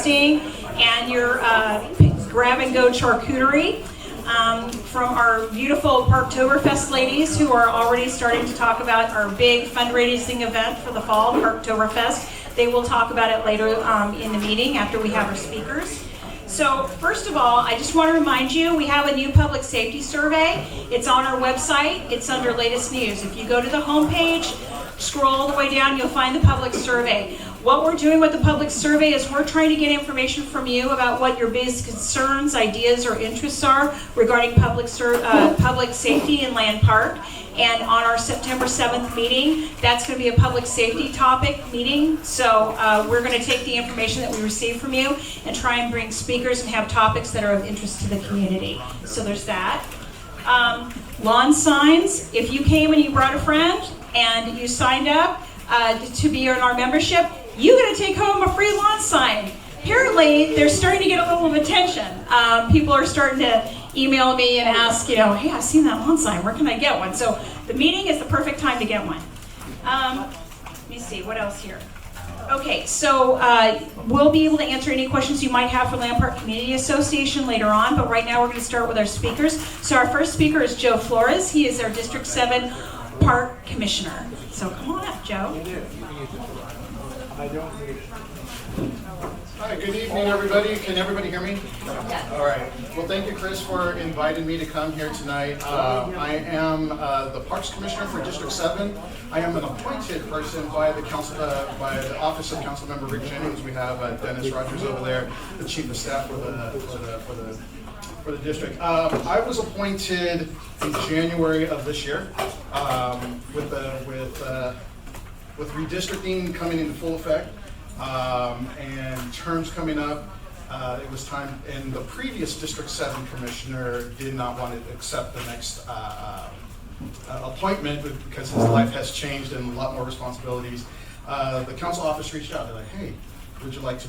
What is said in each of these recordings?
tasting and your grab-and-go charcuterie from our beautiful Parktoberfest ladies who are already starting to talk about our big fundraising event for the fall, Parktoberfest. They will talk about it later in the meeting after we have our speakers. So first of all, I just want to remind you, we have a new public safety survey. It's on our website. It's under latest news. If you go to the homepage, scroll all the way down, you'll find the public survey. What we're doing with the public survey is we're trying to get information from you about what your biggest concerns, ideas, or interests are regarding public safety in Land Park. And on our September 7th meeting, that's going to be a public safety topic meeting. So we're going to take the information that we receive from you and try and bring speakers and have topics that are of interest to the community. So there's that. Lawn signs. If you came and you brought a friend and you signed up to be in our membership, you're going to take home a free lawn sign. Apparently, they're starting to get a little attention. People are starting to email me and ask, hey, I've seen that lawn sign. Where can I get one? So the meeting is the perfect time to get one. Let me see, what else here? Okay, so we'll be able to answer any questions you might have for Land Park Community Association later on, but right now we're going to start with our speakers. So our first speaker is Joe Flores. He is our District 7 Park Commissioner. So come on up, Joe. Hi, good evening, everybody. Can everybody hear me? Yes. All right. Well, thank you, Chris, for inviting me to come here tonight. I am the Parks Commissioner for District 7. I am an appointed person by the council, by the Office of Councilmember Rick Jennings. We have Dennis Rogers over there, the Chief of Staff for the district. I was appointed in January of this year with redistricting coming into full effect. And terms coming up, it was time, and the previous District 7 Commissioner did not want to accept the next appointment because his life has changed and a lot more responsibilities. The council office reached out, they're like, hey, would you like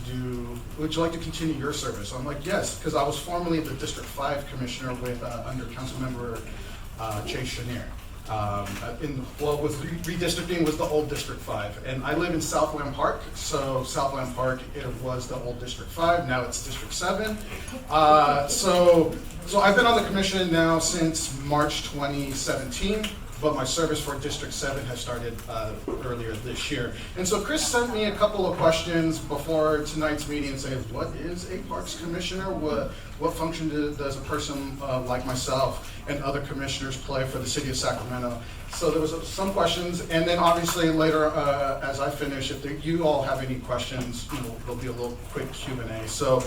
to continue your service? I'm like, yes, because I was formerly the District 5 Commissioner with under Councilmember Chase Chenier. With redistricting was the old District 5, and I live in Southland Park, so Southland Park, it was the old District 5, now it's District 7. So I've been on the commission now since March 2017, but my service for District 7 has started earlier this year. And so Chris sent me a couple of questions before tonight's meeting saying, what is a Parks Commissioner? What function does a person like myself and other commissioners play for the city of Sacramento? So there was some questions, and then obviously later as I finish, if you all have any questions, there'll be a little quick Q&A. So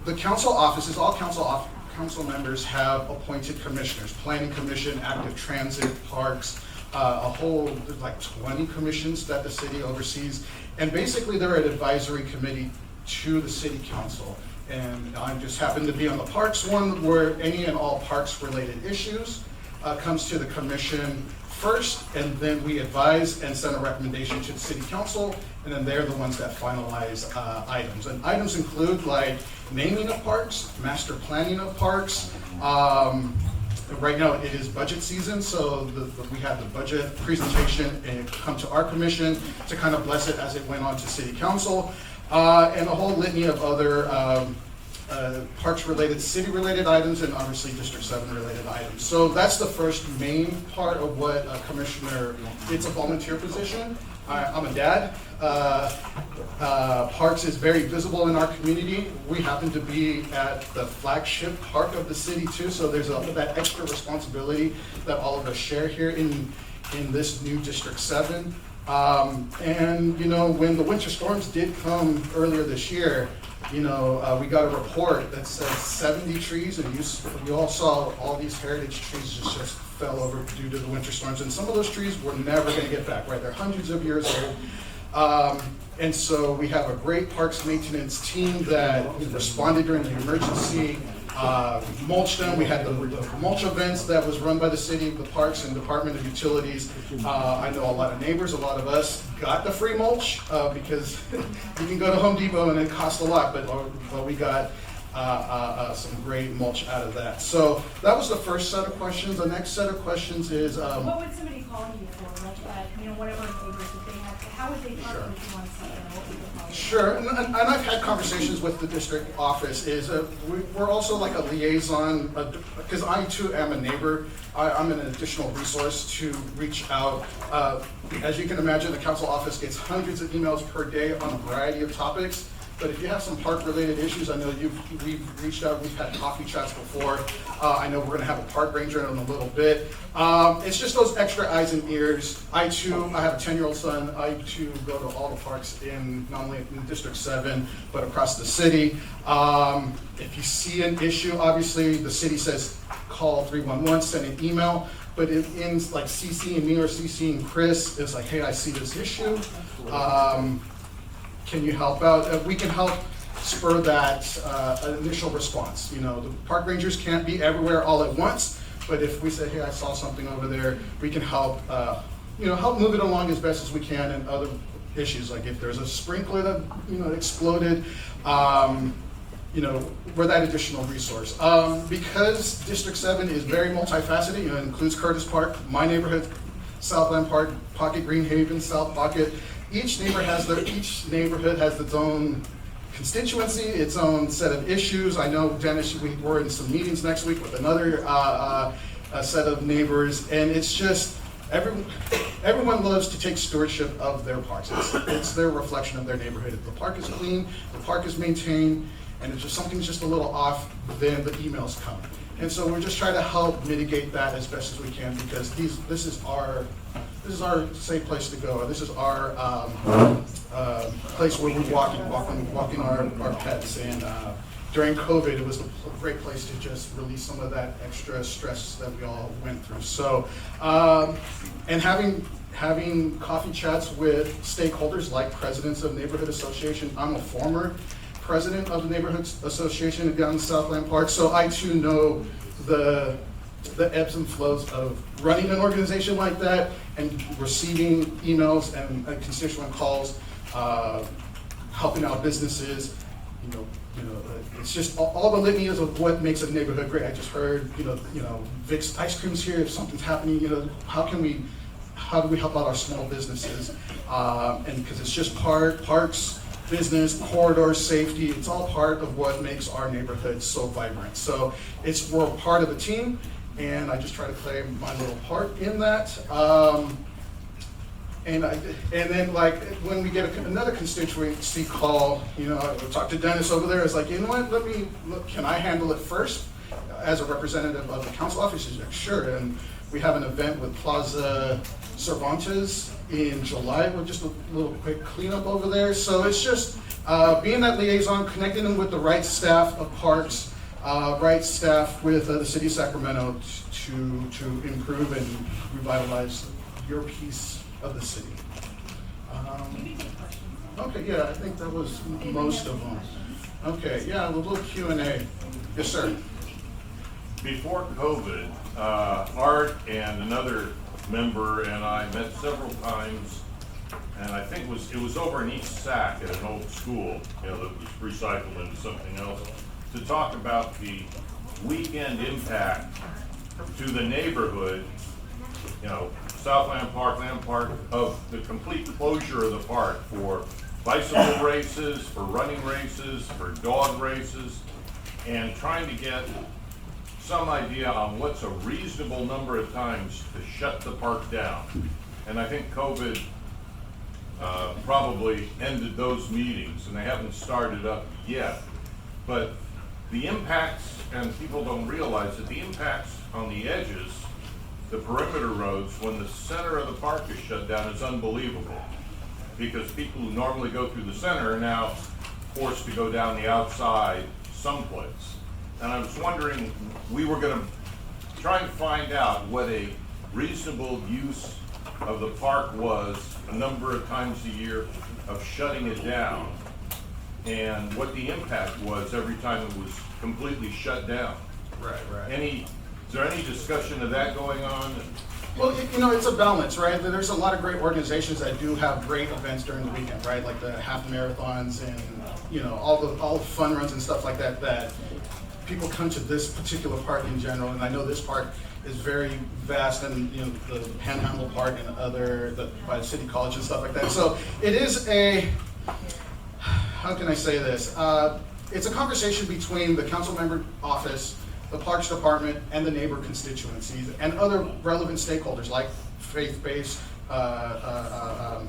the council offices, all council members have appointed commissioners, Planning Commission, Active Transit, Parks, a whole, like 20 commissions that the city oversees. And basically they're an advisory committee to the city council. And I just happen to be on the Parks one, where any and all parks related issues comes to the commission first, and then we advise and send a recommendation to the city council, and then they're the ones that finalize items. And items include like naming of parks, master planning of parks. Right now it is budget season, so we had the budget presentation and come to our commission to kind of bless it as it went on to city council, and a whole litany of other parks-related, city-related items, and obviously District 7-related items. So that's the first main part of what a commissioner, it's a volunteer position. I'm a dad. Parks is very visible in our community. We happen to be at the flagship park of the city too, so there's that extra responsibility that all of us share here in this new District 7. And when the winter storms did come earlier this year, we got a report that said 70 trees, and you all saw all these heritage trees just fell over due to the winter storms, and some of those trees we're never going to get back, right? They're hundreds of years old. And so we have a great parks maintenance team that responded during the emergency, mulched them. We had the mulch events that was run by the city, the parks, and Department of Utilities. I know a lot of neighbors, a lot of us got the free mulch because you can go to Home Depot and it costs a lot, but we got some great mulch out of that. So that was the first set of questions. The next set of questions is, what would somebody call you for, like, whatever favors that they have, how would they talk Sure. to you if you want something, what would they call you? Sure, and I've had conversations with the district office, we're also like a liaison, because I too am a neighbor. I'm an additional resource to reach out. As you can imagine, the council office gets hundreds of emails per day on a variety of topics. But if you have some park-related issues, I know we've reached out, we've had coffee chats before. I know we're gonna have a park ranger in a little bit. It's just those extra eyes and ears. I have a 10-year-old son. I too go to all the parks not only in District 7, but across the city. If you see an issue, obviously the city says call 311, send an email. But it ends like CCing me or CCing Chris. It's like, hey, I see this issue. Can you help out? We can help spur that initial response. The park rangers can't be everywhere all at once, but if we say, hey, I saw something over there, we can help, help move it along as best as we can. And other issues, like if there's a sprinkler that, exploded, we're that additional resource. Because District 7 is very multifaceted, it includes Curtis Park, my neighborhood, Southland Park, Pocket Green Haven, South Pocket. Each neighborhood has its own constituency, its own set of issues. I know, Dennis, we're in some meetings next week with another set of neighbors, and it's just everyone loves to take stewardship of their parks. It's their reflection of their neighborhood. If the park is clean, the park is maintained, and if something's just a little off, then the emails come. And so we're just trying to help mitigate that as best as we can, because this is our safe place to go. This is our place where we're walking our pets. And during COVID, it was a great place to just release some of that extra stress that we all went through. So, and having coffee chats with stakeholders like presidents of neighborhood association. I'm a former president of the neighborhood association down in Southland Park, so I too know the ebbs and flows of running an organization like that and receiving emails and constituent calls, helping out businesses. It's just all the litanies of what makes a neighborhood great. I just heard, Vic's ice cream's here. If something's happening, how do we help out our small businesses? And because it's just parks, business, corridors, safety, it's all part of what makes our neighborhood so vibrant. So we're part of a team, and I just try to play my little part in that. And then like when we get another constituency call, I talk to Dennis over there. It's like, can I handle it first as a representative of the council office? He's like, sure. And we have an event with Plaza Cervantes in July with just a little quick cleanup over there. So it's just being that liaison, connecting them with the right staff of parks, right staff with the city of Sacramento to improve and revitalize your piece of the city. Okay, yeah, I think that was most of them. Okay, yeah, a little Q&A. Yes, sir. Before COVID, Art and another member and I met several times, and I think it was over in East Sac at an old school, that was recycled into something else, to talk about the weekend impact to the neighborhood, Southland Park, Land Park, of the complete closure of the park for bicycle races, for running races, for dog races, and trying to get some idea on what's a reasonable number of times to shut the park down. And I think COVID probably ended those meetings, and they haven't started up yet. But the impacts, and people don't realize that the impacts on the edges, the perimeter roads, when the center of the park is shut down, is unbelievable. Because people who normally go through the center are now forced to go down the outside someplace. And I was wondering, we were going to try and find out what a reasonable use of the park was a number of times a year of shutting it down, and what the impact was every time it was completely shut down. Right. Is there any discussion of that going on? Well, it's a balance, right? There's a lot of great organizations that do have great events during the weekend, right? Like the half marathons and all the fun runs and stuff like that, that people come to this particular park in general, and I know this park is very vast, and the Panhandle Park and by the City College and stuff like that. So it is how can I say this? It's a conversation between the council member office, the Parks Department, and the neighbor constituencies, and other relevant stakeholders like faith-based, our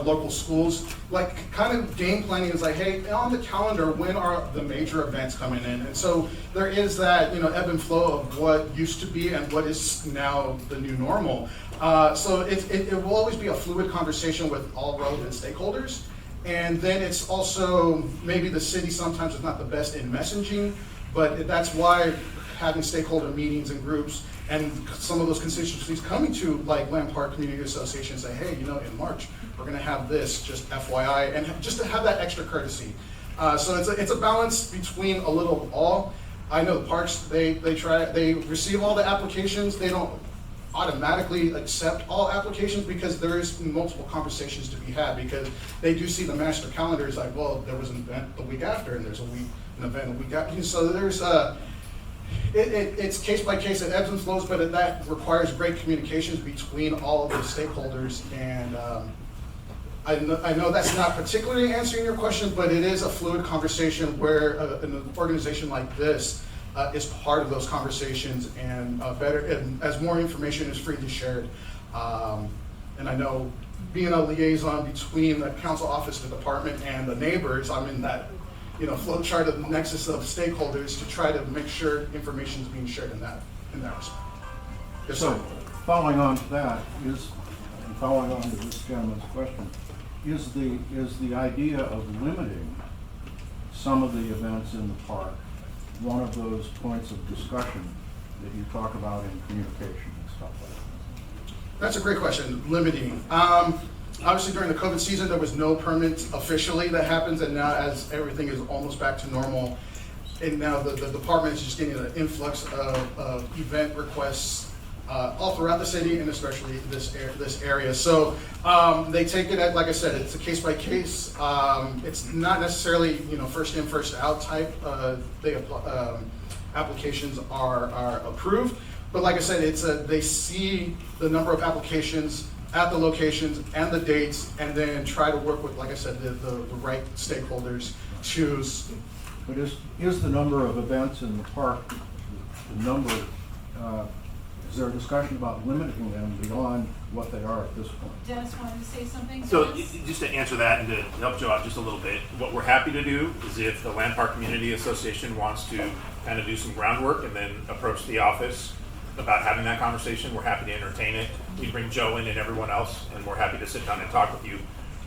local schools, like kind of game planning is like, hey, on the calendar, when are the major events coming in? And so there is that, ebb and flow of what used to be and what is now the new normal. So it will always be a fluid conversation with all relevant stakeholders. And then it's also, maybe the city sometimes is not the best in messaging, but that's why having stakeholder meetings and groups and some of those constituencies coming to like Land Park Community Association say, hey, in March, we're gonna have this, just FYI, and just to have that extra courtesy. So it's a balance between a little of all. I know the parks, they receive all the applications. They don't automatically accept all applications because there is multiple conversations to be had, because they do see the master calendar is like, well, there was an event the week after, and there's an event a week after. So there's it's case by case, it ebbs and flows, but that requires great communications between all of the stakeholders. And I know that's not particularly answering your question, but it is a fluid conversation where an organization like this is part of those conversations, and as more information is freely shared. And I know being a liaison between the council office, the department, and the neighbors, I'm in that flow chart of the nexus of stakeholders to try to make sure information is being shared in that respect. Yes, So, sir. following on to that and following on to this gentleman's question, is the idea of limiting some of the events in the park one of those points of discussion that you talk about in communication and stuff like that? That's a great question. Limiting. Obviously, during the COVID season, there was no permit officially that happens, and now as everything is almost back to normal, and now the department is just getting an influx of event requests all throughout the city, and especially this area. So they take it at, like I said, it's a case by case. It's not necessarily first in, first out type. Applications are approved, but like I said, they see the number of applications at the locations and the dates, and then try to work with, like I said, the right stakeholders to. But is the number of events in the park, the number, is there a discussion about limiting them beyond what they are at this point? Dennis wanted to say something? So Dennis? just to answer that and to help Joe out just a little bit, what we're happy to do is if the Land Park Community Association wants to kind of do some groundwork and then approach the office about having that conversation, we're happy to entertain it. We bring Joe in and everyone else, and we're happy to sit down and talk with you.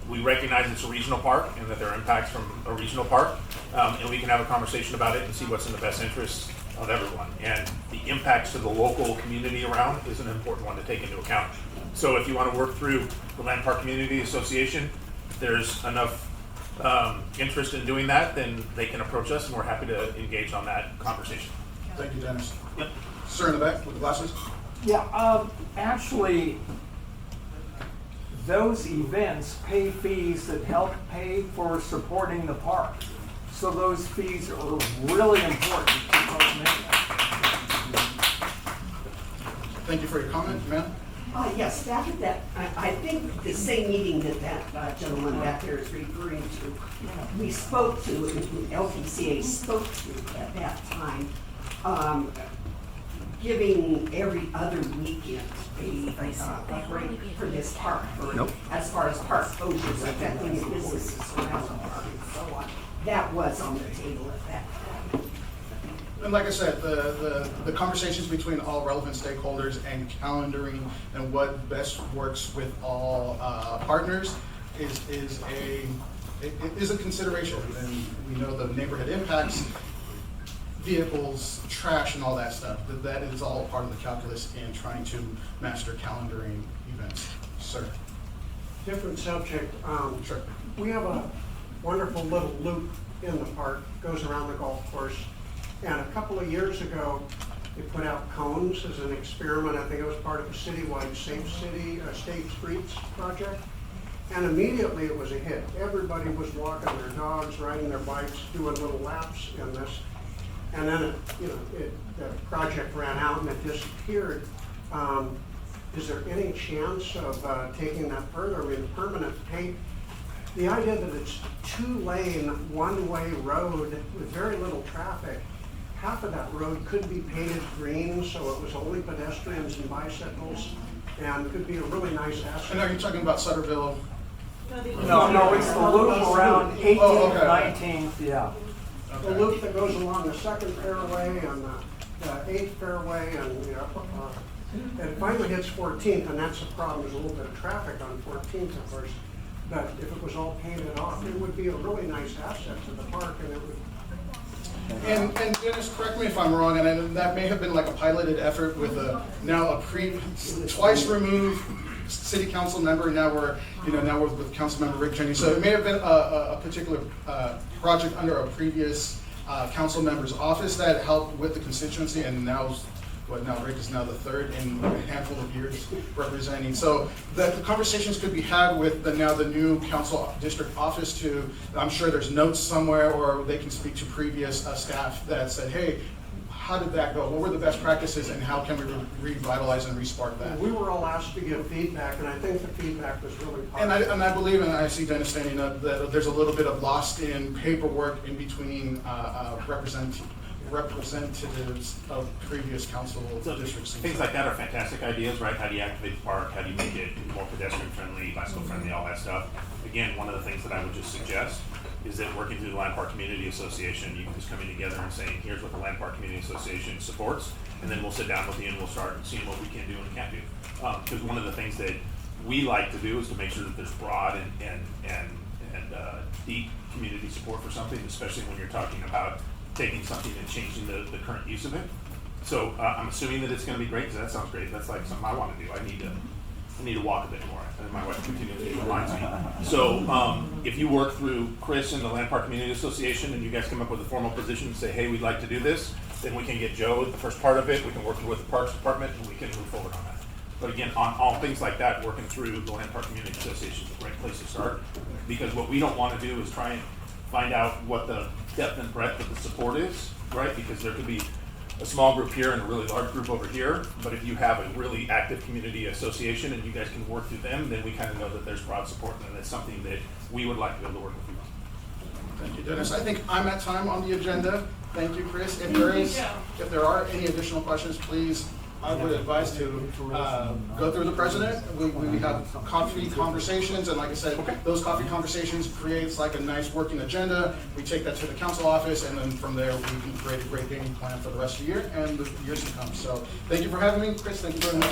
We recognize it's a regional park and that there are impacts from a regional park, and we can have a conversation about it and see what's in the best interest of everyone. And the impacts to the local community around is an important one to take into account. So if you want to work through the Land Park Community Association, if there's enough interest in doing that, then they can approach us, and we're happy to engage on that conversation. Thank you, Dennis. Yep. Sir in the back with the glasses. Yeah, actually, those events pay fees that help pay for supporting the park. So those fees are really important to park maintenance. Thank you for your comment, ma'am. Yes, back at that, I think the same meeting that gentleman back there is referring to, we spoke to, LPCA spoke to at that time, giving every other weekend a break for this park, as far as park closures affecting businesses around the park and so on. That was on the table at that time. And like I said, the conversations between all relevant stakeholders and calendaring and what best works with all partners is a consideration. And we know the neighborhood impacts, vehicles, trash, and all that stuff. That is all part of the calculus in trying to master calendaring events. Sir. Different subject. Sure. We have a wonderful little loop in the park, goes around the golf course. And a couple of years ago, they put out cones as an experiment. I think it was part of a citywide Safe City, State Streets project. And immediately it was a hit. Everybody was walking their dogs, riding their bikes, doing little laps in this. And then the project ran out and it disappeared. Is there any chance of taking that further? I mean, permanent paint, the idea that it's 2-lane, one-way road with very little traffic, half of that road could be painted green, so it was only pedestrians and bicycles, and could be a really nice asset. And are you talking about Sutterville? No, it's the loop around 18th, Oh, okay. 19th, yeah. The loop that goes along the 2nd fairway and the 8th fairway and it finally hits 14th, and that's the problem. There's a little bit of traffic on 14th, of course. But if it was all painted off, it would be a really nice asset to the park, and it would. And Dennis, correct me if I'm wrong, and that may have been like a piloted effort with twice removed city council member. Now we're with Councilmember Rick Jennings. So it may have been a particular project under a previous council member's office that helped with the constituency, and now Rick is now the third in a handful of years representing. So the conversations could be had with the new council district office too. I'm sure there's notes somewhere, or they can speak to previous staff that said, hey, how did that go? What were the best practices, and how can we revitalize and respark that? We were all asked to give feedback, and I think the feedback was really positive. And I believe, and I see Dennis standing up, that there's a little bit of lost in paperwork in between representatives of previous council districts. Things like that are fantastic ideas, right? How do you activate the park? How do you make it more pedestrian friendly, bicycle friendly, all that stuff? Again, one of the things that I would just suggest is that working through the Land Park Community Association, you can just come in together and saying, here's what the Land Park Community Association supports, and then we'll sit down with you and we'll start seeing what we can do and can't do. Because one of the things that we like to do is to make sure that there's broad and deep community support for something, especially when you're talking about taking something and changing the current use of it. So I'm assuming that it's going to be great, because that sounds great. That's like something I want to do. I need to walk a bit more, and my wife continually reminds me. So if you work through Chris and the Land Park Community Association, and you guys come up with a formal position and say, hey, we'd like to do this, then we can get Joe the first part of it. We can work with the Parks Department, and we can move forward on that. But again, on all things like that, working through the Land Park Community Association is a great place to start, because what we don't want to do is try and find out what the depth and breadth of the support is, right? Because there could be a small group here and a really large group over here, but if you have a really active community association and you guys can work through them, then we kind of know that there's broad support, and that's something that we would like to be able to work with you on. Thank you, Dennis. I think I'm at time on the agenda. Thank you, Chris. If there are any additional questions, please, I would advise to go through the president. We have coffee conversations, and like I said, those coffee conversations creates like a nice working agenda. We take that to the council office, and then from there we can create a great game plan for the rest of the year and the years to come. So thank you for having me, Chris. Thank you very much.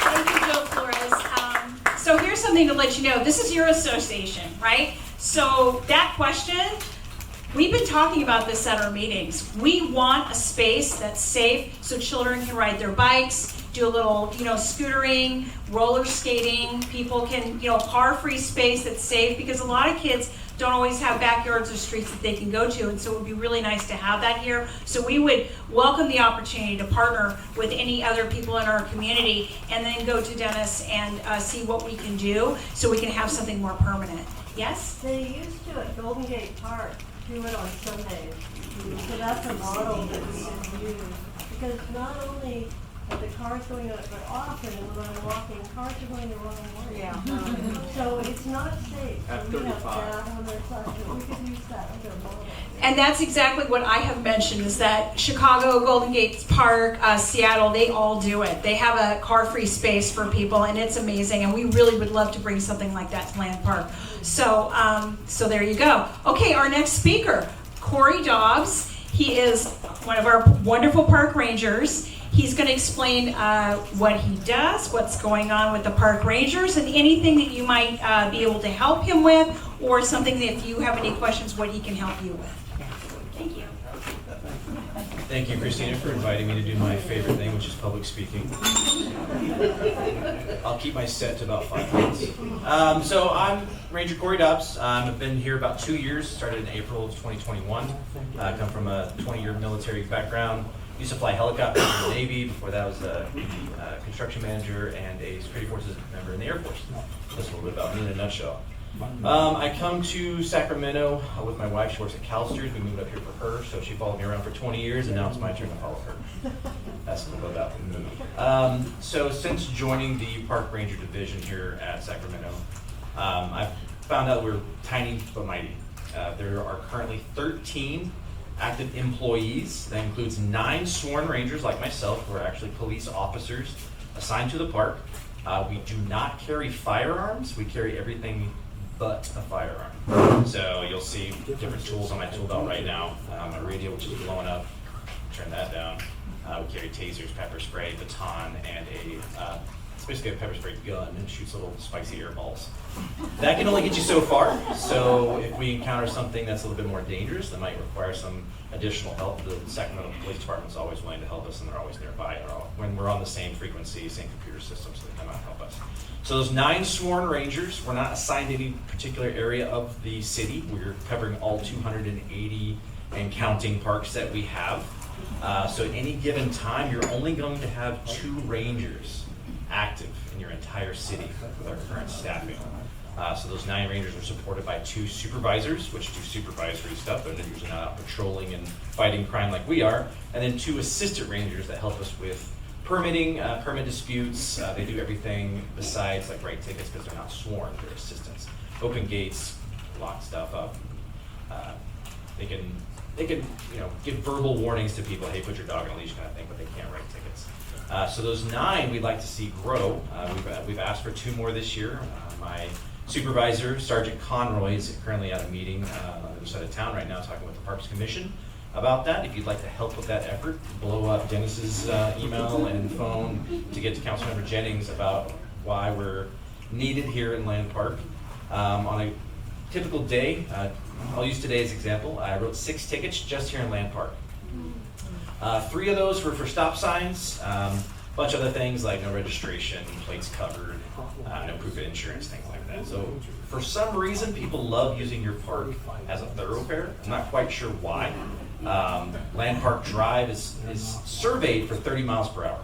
Thank you, Joe Flores. So here's something to let you know. This is your association, right? So that question, we've been talking about this at our meetings. We want a space that's safe so children can ride their bikes, do a little, scootering, roller skating. People can, car-free space that's safe, because a lot of kids don't always have backyards or streets that they can go to, and so it would be really nice to have that here. So we would welcome the opportunity to partner with any other people in our community, and then go to Dennis and see what we can do so we can have something more permanent. Yes? They used to at Golden Gate Park do it on Sundays. So that's a model that's used. Because not only are the cars going up, but often when I'm walking, cars are going the wrong way. Yeah. So it's not safe. So we have that on their side, but we could use that other model. And that's exactly what I have mentioned, is that Chicago, Golden Gate Park, Seattle, they all do it. They have a car-free space for people, and it's amazing, and we really would love to bring something like that to Land Park. So, so there you go. Okay, our next speaker, Cory Dobbs. He is one of our wonderful park rangers. He's going to explain what he does, what's going on with the park rangers, and anything that you might be able to help him with, or something that if you have any questions, what he can help you with. Thank you. Thank you, Christina, for inviting me to do my favorite thing, which is public speaking. I'll keep my set to about 5 minutes. So I'm Ranger Cory Dobbs. I've been here about 2 years, started in April of 2021. I come from a 20-year military background. Used to fly helicopters in the Navy. Before that, I was a construction manager and a security forces member in the Air Force. That's a little bit about me in a nutshell. I come to Sacramento with my wife. She works at CalSTRS. We moved up here for her, so she followed me around for 20 years, and now it's my turn to follow her. That's a little bit about me. So since joining the Park Ranger Division here at Sacramento, I've found out we're tiny but mighty. There are currently 13 active employees. That includes 9 sworn rangers like myself, who are actually police officers assigned to the park. We do not carry firearms. We carry everything but a firearm. So you'll see different tools on my tool belt right now. My radio, which is blowing up, turn that down. We carry tasers, pepper spray, baton, and it's basically a pepper spray gun and shoots little spicy air balls. That can only get you so far. So if we encounter something that's a little bit more dangerous, that might require some additional help, the Sacramento Police Department's always willing to help us, and they're always nearby. When we're on the same frequency, same computer system, so they come out and help us. So those 9 sworn rangers, we're not assigned to any particular area of the city. We're covering all 280 and counting parks that we have. So at any given time, you're only going to have 2 rangers active in your entire city with our current staffing. So those 9 rangers are supported by 2 supervisors, which do supervisory stuff. They're usually not out patrolling and fighting crime like we are. And then 2 assistant rangers that help us with permitting, permit disputes. They do everything besides like write tickets because they're not sworn. They're assistants. Open gates, lock stuff up. They can give verbal warnings to people. Hey, put your dog on a leash, kind of thing, but they can't write tickets. So those 9 we'd like to see grow. We've asked for 2 more this year. My supervisor, Sergeant Conroy, is currently at a meeting on the other side of town right now talking with the Parks Commission about that. If you'd like to help with that effort, blow up Dennis's email and phone to get to Councilmember Jennings about why we're needed here in Land Park. On a typical day, I'll use today as an example. I wrote 6 tickets just here in Land Park. 3 of those were for stop signs, a bunch of other things like no registration, plates covered, no proof of insurance, things like that. So for some reason, people love using your park as a thoroughfare. I'm not quite sure why. Land Park Drive is surveyed for 30 miles per hour.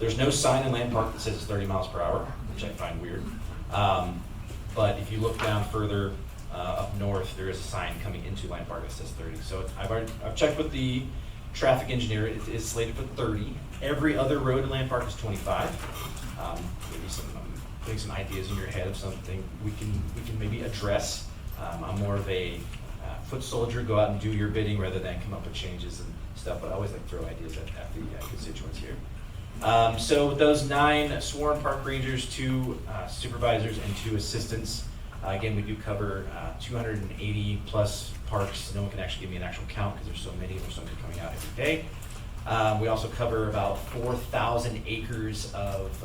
There's no sign in Land Park that says it's 30 miles per hour, which I find weird. But if you look down further up north, there is a sign coming into Land Park that says 30. So I've checked with the traffic engineer. It is slated for 30. Every other road in Land Park is 25. Maybe putting some ideas in your head of something we can maybe address. I'm more of a foot soldier, go out and do your bidding rather than come up with changes and stuff, but I always like to throw ideas at the constituents here. So with those 9 sworn park rangers, 2 supervisors, and 2 assistants, again, we do cover 280 plus parks. No one can actually give me an actual count because there's so many coming out every day. We also cover about 4,000 acres of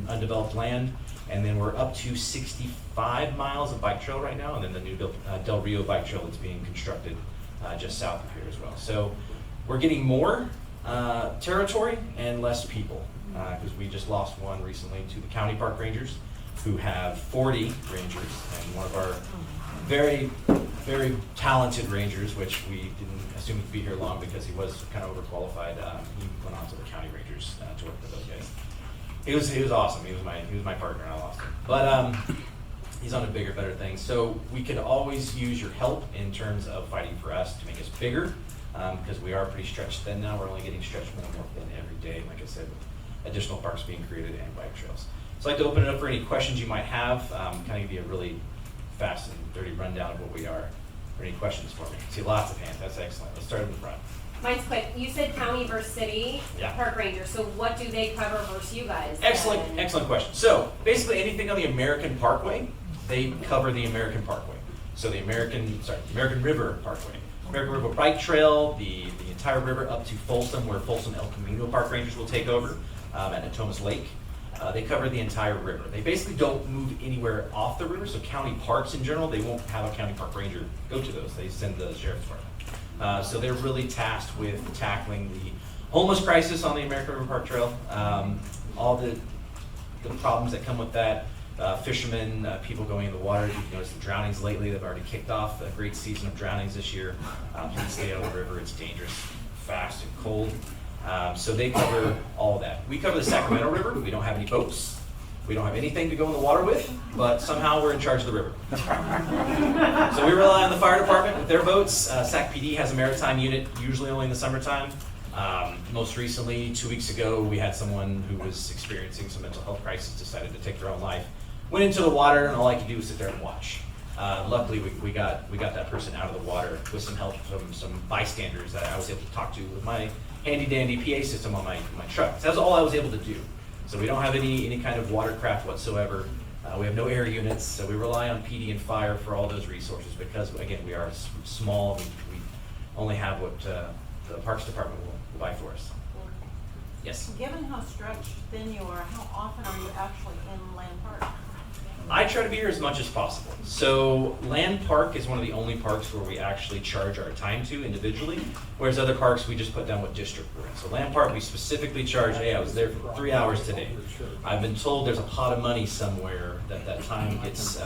undeveloped land, and then we're up to 65 miles of bike trail right now, and then the new Del Rio bike trail that's being constructed just south of here as well. So we're getting more territory and less people because we just lost one recently to the county park rangers, who have 40 rangers, and one of our very, very talented rangers, which we didn't assume he'd be here long because he was kind of overqualified. He went on to the county rangers to work with those guys. He was awesome. He was my partner, and I lost him. But he's on to bigger, better things. So we could always use your help in terms of fighting for us to make us bigger, because we are pretty stretched thin now. We're only getting stretched more and more thin every day, like I said, with additional parks being created and bike trails. So I'd like to open it up for any questions you might have. Kind of give you a really fast and dirty rundown of what we are. Or any questions for me? See lots of hands. That's excellent. Let's start in the front. Mine's quick. You said county versus city park ranger. So what do they cover versus you guys? Excellent question. So basically anything on the American Parkway, they cover the American Parkway. So the American River Parkway. American River Bike Trail, the entire river up to Folsom, where Folsom El Camino Park Rangers will take over, at Natomas Lake. They cover the entire river. They basically don't move anywhere off the river, so county parks in general, they won't have a county park ranger go to those. They send the sheriff's department. So they're really tasked with tackling the homeless crisis on the American River Park Trail, all the problems that come with that, fishermen, people going in the water. You've noticed the drownings lately. They've already kicked off a great season of drownings this year. Please stay out of the river. It's dangerous, fast, and cold. So they cover all that. We cover the Sacramento River. We don't have any boats. We don't have anything to go in the water with, but somehow we're in charge of the river. So we rely on the fire department with their boats. Sac PD has a maritime unit, usually only in the summertime. Most recently, 2 weeks ago, we had someone who was experiencing some mental health crisis, decided to take their own life. Went into the water, and all I could do was sit there and watch. Luckily, we got that person out of the water with some help from some bystanders that I was able to talk to with my handy-dandy PA system on my truck. So that's all I was able to do. So we don't have any kind of watercraft whatsoever. We have no air units, so we rely on PD and fire for all those resources because, again, we are small. We only have what the Parks Department will buy for us. Yes? Given how stretched thin you are, how often are you actually in Land Park? I try to be here as much as possible. So Land Park is one of the only parks where we actually charge our time to individually, whereas other parks we just put down what district we're in. So Land Park we specifically charge, hey, I was there for 3 hours today. I've been told there's a pot of money somewhere that time gets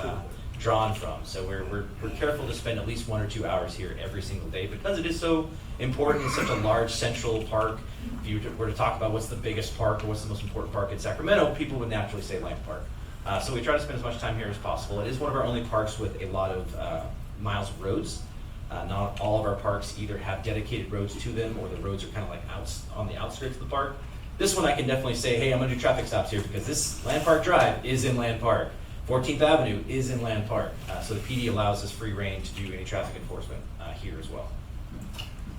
drawn from. So we're careful to spend at least 1 or 2 hours here every single day because it is so important. It's such a large central park. If you were to talk about what's the biggest park or what's the most important park in Sacramento, people would naturally say Land Park. So we try to spend as much time here as possible. It is one of our only parks with a lot of miles of roads. Not all of our parks either have dedicated roads to them or the roads are kind of like on the outskirts of the park. This one I can definitely say, hey, I'm going to do traffic stops here because this Land Park Drive is in Land Park. 14th Avenue is in Land Park. So the PD allows us free reign to do any traffic enforcement here as well.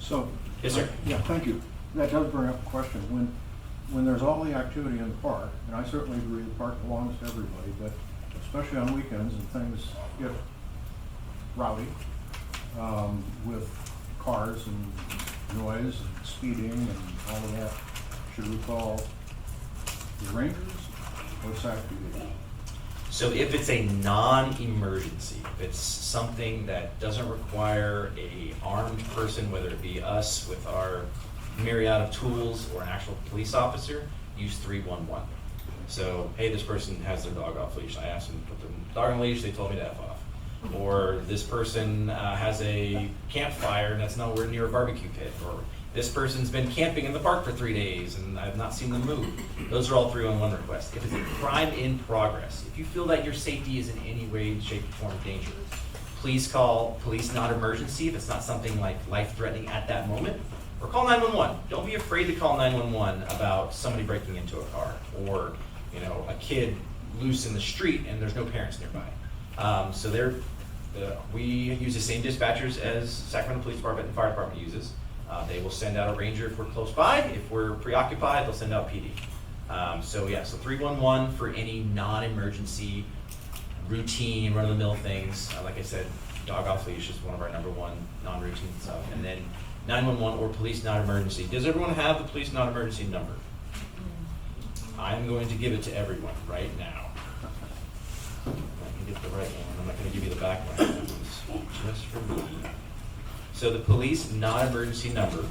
So. Yes, sir. Yeah, thank you. That does bring up a question. When there's all the activity in the park, and I certainly agree the park belongs to everybody, but especially on weekends and things get rowdy with cars and noise and speeding and all of that, should we call the Rangers or Sac PD? So if it's a non-emergency, if it's something that doesn't require a armed person, whether it be us with our myriad of tools or an actual police officer, use 311. So, hey, this person has their dog off leash. I asked them to put their dog on leash, they told me to F off. Or this person has a campfire and that's nowhere near a barbecue pit. Or this person's been camping in the park for 3 days and I've not seen them move. Those are all 311 requests. If it's a crime in progress, if you feel that your safety is in any way, shape, or form dangerous, please call police non-emergency if it's not something like life-threatening at that moment. Or call 911. Don't be afraid to call 911 about somebody breaking into a car or, a kid loose in the street and there's no parents nearby. So we use the same dispatchers as Sacramento Police Department and Fire Department uses. They will send out a ranger if we're close by. If we're preoccupied, they'll send out PD. So 311 for any non-emergency, routine, run-of-the-mill things. Like I said, dog off leash is one of our #1 non-routine stuff. And then 911 or police non-emergency. Does everyone have the police non-emergency number? I'm going to give it to everyone right now. I can get the right one. I'm not going to give you the back one. That one's just for me. So the police non-emergency number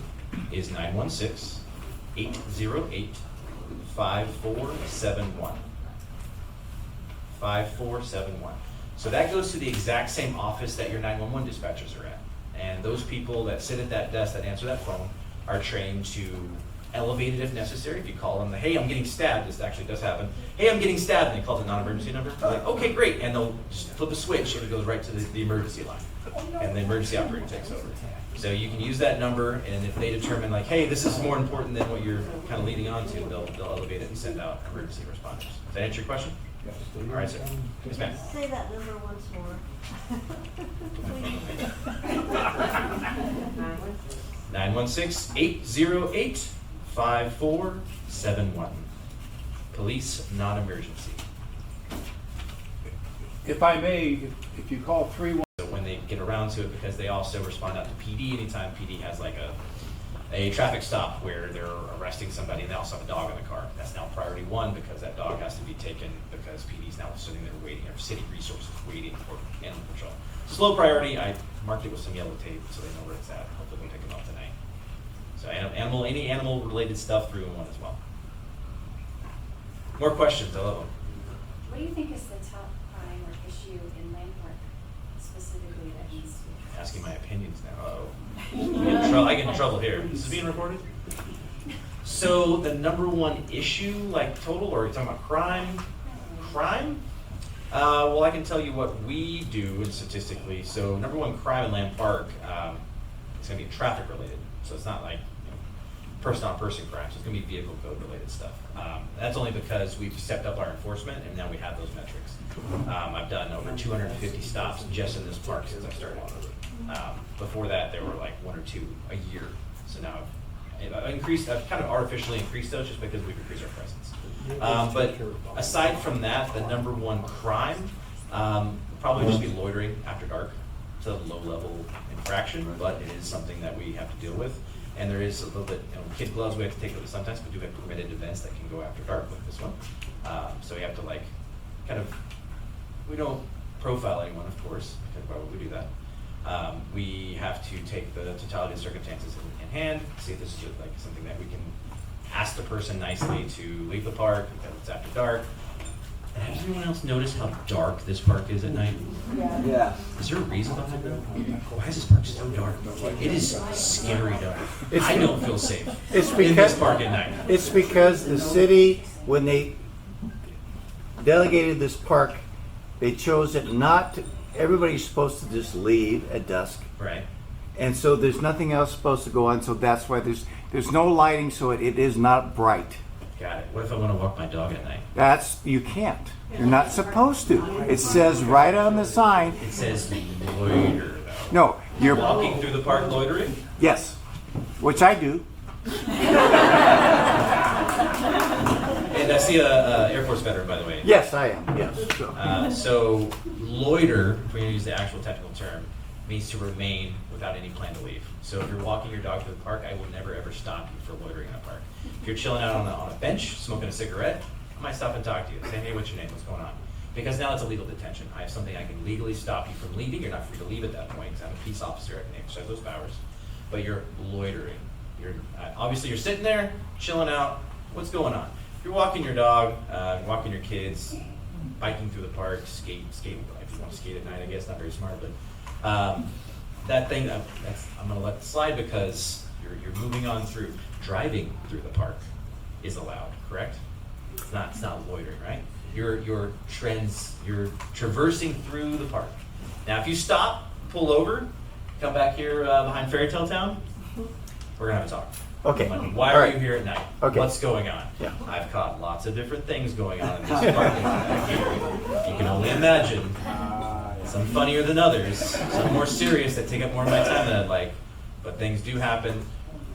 is 916-808-5471. 5471. So that goes to the exact same office that your 911 dispatchers are at. And those people that sit at that desk that answer that phone are trained to elevate it if necessary. If you call them, hey, I'm getting stabbed, this actually does happen. Hey, I'm getting stabbed, and they call the non-emergency number. They're like, okay, great. And they'll just flip a switch and it goes right to the emergency line. And the emergency operator takes over. So you can use that number, and if they determine like, hey, this is more important than what you're kind of leading on to, they'll elevate it and send out emergency responders. Does that answer your question? Yes. All right, sir. Yes, ma'am. Say that number once more. Please. 916-808-5471. Police non-emergency. If I may, if you call 311. So when they get around to it, because they also respond out to PD anytime PD has like a traffic stop where they're arresting somebody and they also have a dog in the car. That's now priority 1 because that dog has to be taken because PD's now sitting there waiting, or city resources waiting for animal control. Slow priority, I marked it with some yellow tape so they know where it's at. Hopefully we'll take them out tonight. So any animal related stuff, 311 as well. More questions, I love them. What do you think is the top crime or issue in Land Park specifically that needs to be addressed? Asking my opinions now. Uh-oh. I get in trouble here. This is being recorded? So the number one issue, like total, or are you talking about crime? Crime? Well, I can tell you what we do and statistically. So number one crime in Land Park, it's gonna be traffic related. So it's not like person-on-person crime. So it's gonna be vehicle code related stuff. That's only because we've stepped up our enforcement and now we have those metrics. I've done over 250 stops just in this park since I started. Before that, there were like 1 or 2 a year. So now I've kind of artificially increased those just because we've increased our presence. But aside from that, the number one crime probably just be loitering after dark. It's a low-level infraction, but it is something that we have to deal with. And there is a little bit, kid gloves we have to take with us sometimes. We do have permitted events that can go after dark like this one. So we have to we don't profile anyone, of course, because why would we do that? We have to take the totality of circumstances in hand, see if this is like something that we can ask the person nicely to leave the park, because it's after dark. And has anyone else noticed how dark this park is at night? Yeah. Is there a reason behind that? Why is this park so dark? It is scary dark. I don't feel safe in this park at night. It's because the city, when they delegated this park, they chose it not to, everybody's supposed to just leave at dusk. Right. And so there's nothing else supposed to go on, so that's why there's no lighting, so it is not bright. Got it. What if I want to walk my dog at night? You can't. You're not supposed to. It says right on the sign. It says loiter. No, you're Walking through the park loitering? Yes, which I do. And I see a Air Force veteran, by the way. Yes, I am. Yes. So loiter, if we're going to use the actual technical term, means to remain without any plan to leave. So if you're walking your dog through the park, I will never ever stop you for loitering in a park. If you're chilling out on a bench, smoking a cigarette, I might stop and talk to you. Say, hey, what's your name? What's going on? Because now it's a legal detention. I have something I can legally stop you from leaving. You're not free to leave at that point because I'm a peace officer. I can exercise those powers. But you're loitering. Obviously you're sitting there, chilling out. What's going on? If you're walking your dog, walking your kids, biking through the park, skating. If you want to skate at night, I guess not very smart, but that thing, I'm going to let it slide because you're moving on through. Driving through the park is allowed, correct? It's not loitering, right? You're traversing through the park. Now, if you stop, pull over, come back here behind Fairytale Town, we're gonna have a talk. Okay. Why are you here at night? Okay. What's going on? Yeah. I've caught lots of different things going on in this parking lot here. You can only imagine. Some funnier than others, some more serious that take up more of my time than I'd like. But things do happen,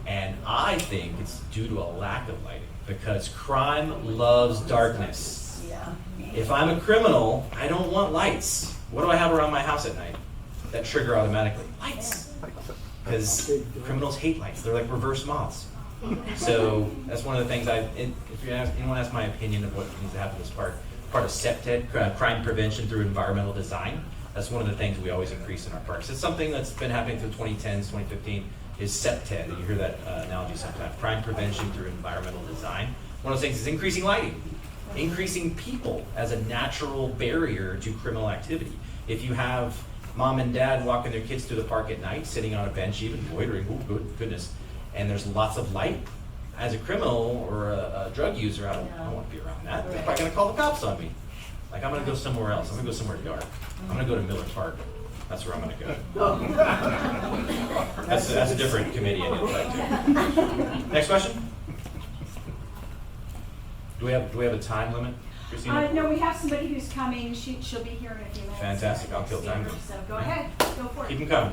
and I think it's due to a lack of lighting because crime loves darkness. Yeah. If I'm a criminal, I don't want lights. What do I have around my house at night that trigger automatically? Lights. Because criminals hate lights. They're like reverse moths. So that's one of the things if anyone asks my opinion of what needs to happen in this park, part of CEPTED, crime prevention through environmental design, that's one of the things we always increase in our parks. It's something that's been happening through 2010s, 2015, is CEPTED. You hear that analogy sometimes. Crime prevention through environmental design. One of those things is increasing lighting, increasing people as a natural barrier to criminal activity. If you have mom and dad walking their kids through the park at night, sitting on a bench, even loitering, goodness, and there's lots of light, as a criminal or a drug user, I don't want to be around that. They're probably going to call the cops on me. Like, I'm going to go somewhere else. I'm going to go somewhere dark. I'm going to go to Miller Park. That's where I'm going to go. That's a different committee I need to talk to. Next question? Do we have a time limit, Christina? No, we have somebody who's coming. She'll be here in a few minutes. Fantastic. I'll kill time. So go ahead. Go for it. Keep them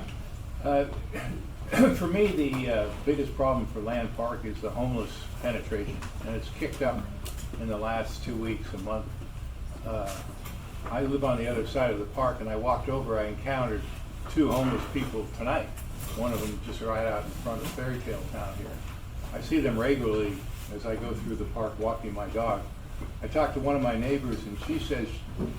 coming. For me, the biggest problem for Land Park is the homeless penetration, and it's kicked up in the last 2 weeks, a month. I live on the other side of the park, and I walked over, I encountered 2 homeless people tonight. One of them just right out in front of Fairytale Town here. I see them regularly as I go through the park walking my dog. I talked to one of my neighbors, and she says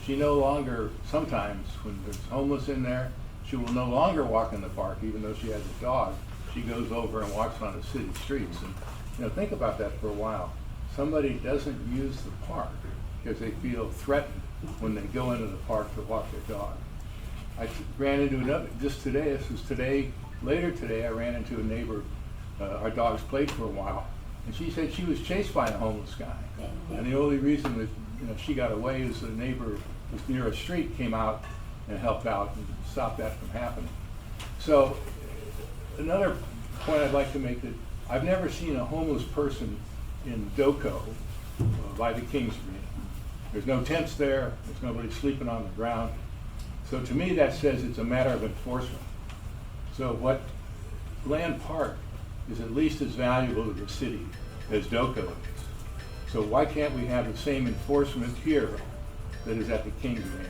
she no longer, sometimes when there's homeless in there, she will no longer walk in the park, even though she has a dog. She goes over and walks on the city streets. And think about that for a while. Somebody doesn't use the park because they feel threatened when they go into the park to walk their dog. I ran into another, just today, later today, I ran into a neighbor. Our dogs played for a while, And she said she was chased by a homeless guy. And the only reason that she got away is the neighbor was near a street, came out and helped out and stopped that from happening. So another point I'd like to make, that I've never seen a homeless person in Doco by the Kings Arena. There's no tents there, there's nobody sleeping on the ground. So to me that says it's a matter of enforcement. So what Land Park is at least as valuable to the city as Doco is. So why can't we have the same enforcement here that is at the Kings Arena?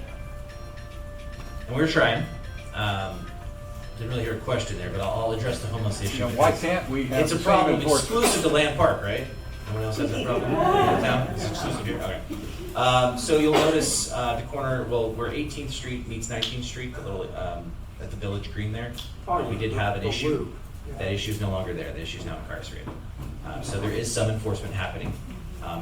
And we're trying. Didn't really hear a question there, but I'll address the homeless issue. Why can't we have It's a the same problem enforcement? exclusive to Land Park, right? No one else has that problem in the town? It's exclusive here? Okay. So you'll notice the corner, well, where 18th Street meets 19th Street, the little, at the Village Green there, we did have an issue. That issue is no longer there. The issue is now incarcerated. So there is some enforcement happening.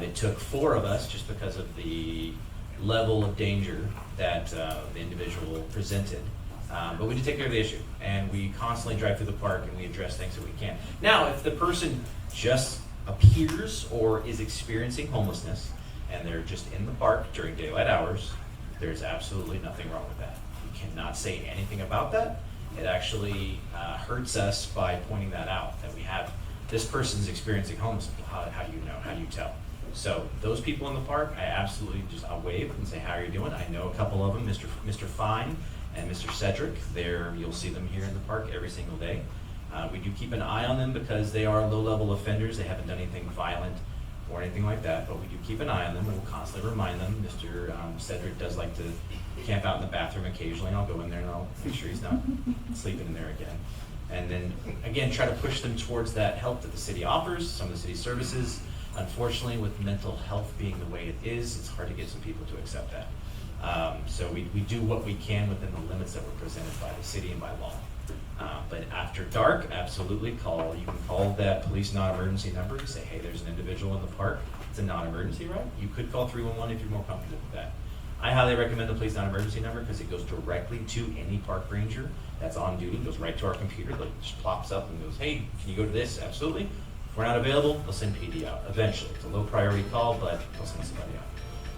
It took 4 of us just because of the level of danger that the individual presented. But we did take care of the issue, and we constantly drive through the park and we address things that we can. Now, if the person just appears or is experiencing homelessness and they're just in the park during daylight hours, there's absolutely nothing wrong with that. We cannot say anything about that. It actually hurts us by pointing that out, that we have this person's experiencing homelessness. How do you know? How do you tell? So those people in the park, I absolutely I'll wave and say, how are you doing? I know a couple of them, Mr. Fine and Mr. Cedric. You'll see them here in the park every single day. We do keep an eye on them because they are low-level offenders. They haven't done anything violent or anything like that, but we do keep an eye on them, and we'll constantly remind them. Mr. Cedric does like to camp out in the bathroom occasionally, and I'll go in there and I'll make sure he's not sleeping in there again. And then, again, try to push them towards that help that the city offers, some of the city services. Unfortunately, with mental health being the way it is, it's hard to get some people to accept that. So we do what we can within the limits that were presented by the city and by law. But after dark, absolutely you can call that police non-emergency number and say, hey, there's an individual in the park. It's a non-emergency, right? You could call 311 if you're more comfortable with that. I highly recommend the police non-emergency number because it goes directly to any park ranger that's on duty. It goes right to our computer, just plops up and goes, hey, can you go to this? Absolutely. If we're not available, they'll send PD out eventually. It's a low priority call, but they'll send somebody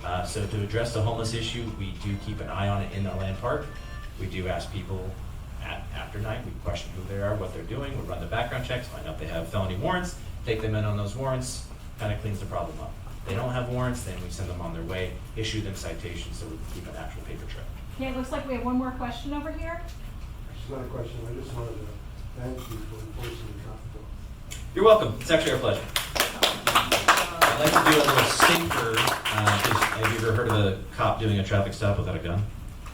out. So to address the homeless issue, we do keep an eye on it in the Land Park. We do ask people after night, we question who they are, what they're doing, we run the background checks, find out if they have felony warrants, take them in on those warrants, kind of cleans the problem up. If they don't have warrants, then we send them on their way, issue them citations so we can keep an actual paper trail. Okay, it looks like we have one more question over here. It's not a question, I just wanted to thank you for enforcing the traffic law. You're welcome. It's actually our pleasure. I'd like to do a little stinker. Have you ever heard of a cop doing a traffic stop without a gun?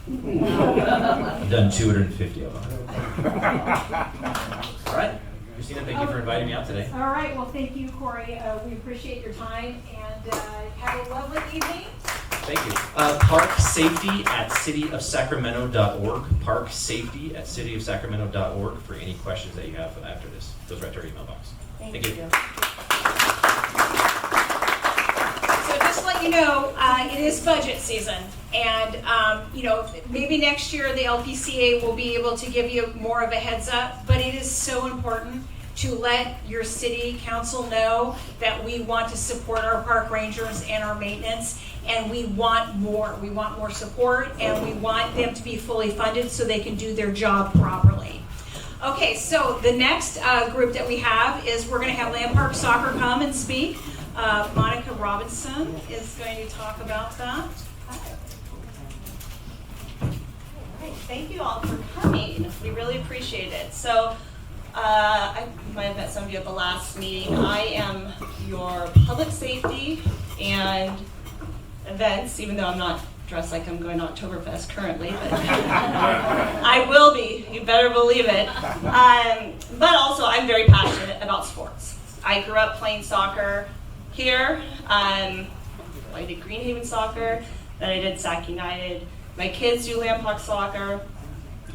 I've done 250 of them. All right. Christina, thank you for inviting me out today. All right, well, thank you, Cory. We appreciate your time, and have a lovely evening. Thank you. Park safety at cityofsacramento.org. Park safety at cityofsacramento.org for any questions that you have after this. Goes right to our email box. Thank you. So just to let you know, it is budget season, and maybe next year the LPCA will be able to give you more of a heads up, but it is so important to let your city council know that we want to support our park rangers and our maintenance, and we want more. We want more support, and we want them to be fully funded so they can do their job properly. Okay, so the next group that we have is we're going to have Land Park Soccer come and speak. Monica Robinson is going to talk about that. Thank you all for coming. We really appreciate it. So, I might have met some of you at the last meeting. I am your public safety and events, even though I'm not dressed like I'm going to Oktoberfest currently, but I will be, you better believe it. But also, I'm very passionate about sports. I grew up playing soccer here. I did Greenhaven soccer, then I did Sac United. My kids do Land Park soccer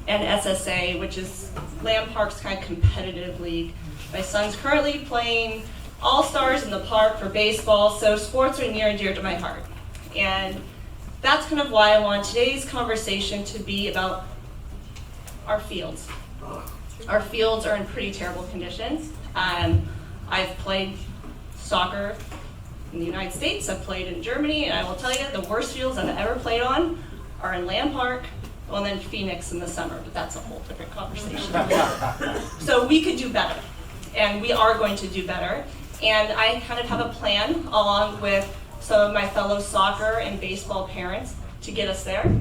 and SSA, which is Land Park's kind of competitive league. My son's currently playing All-Stars in the park for baseball, so sports are near and dear to my heart. And that's kind of why I want today's conversation to be about our fields. Our fields are in pretty terrible conditions. I've played soccer in the United States. I've played in Germany, and I will tell you, the worst fields I've ever played on are in Land Park, well, and then Phoenix in the summer, but that's a whole different conversation. So we could do better, and we are going to do better. And I kind of have a plan, along with some of my fellow soccer and baseball parents, to get us there.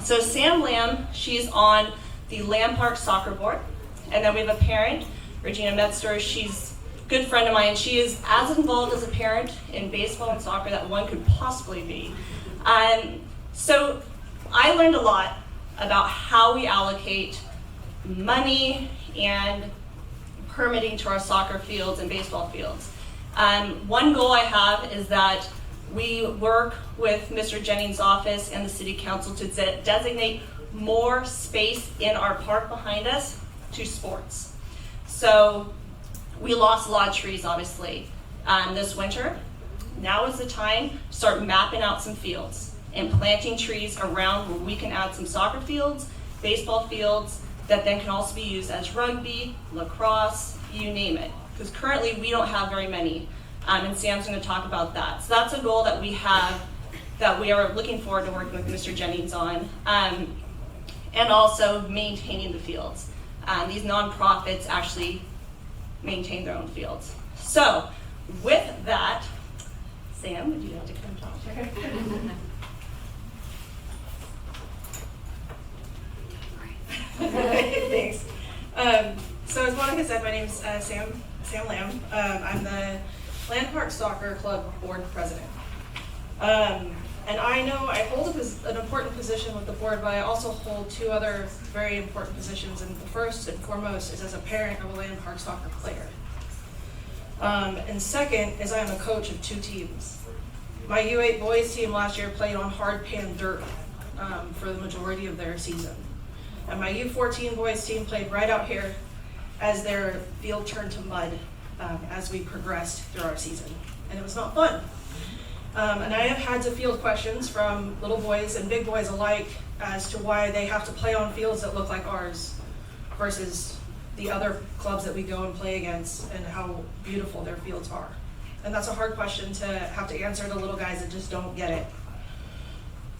So Sam Lamb, she's on the Land Park Soccer Board. And then we have a parent, Regina Metzger. She's a good friend of mine. She is as involved as a parent in baseball and soccer that one could possibly be. So I learned a lot about how we allocate money and permitting to our soccer fields and baseball fields. One goal I have is that we work with Mr. Jennings' office and the city council to designate more space in our park behind us to sports. So we lost a lot of trees, obviously, this winter. Now is the time to start mapping out some fields and planting trees around where we can add some soccer fields, baseball fields, that then can also be used as rugby, lacrosse, you name it. Because currently we don't have very many, and Sam's going to talk about that. So that's a goal that we have, that we are looking forward to working with Mr. Jennings on, and also maintaining the fields. These nonprofits actually maintain their own fields. So with that, Sam, would you like to come talk? Thanks. So as Monica said, my name's Sam Lamb. I'm the Land Park Soccer Club Board President. And I know I hold an important position with the board, but I also hold two other very important positions. And the first and foremost is as a parent of a Land Park soccer player. And second is I am a coach of two teams. My U8 boys team last year played on hard pan dirt for the majority of their season. And my U14 boys team played right out here as their field turned to mud as we progressed through our season. And it was not fun. And I have had to field questions from little boys and big boys alike as to why they have to play on fields that look like ours versus the other clubs that we go and play against, and how beautiful their fields are. And that's a hard question to have to answer to little guys that just don't get it.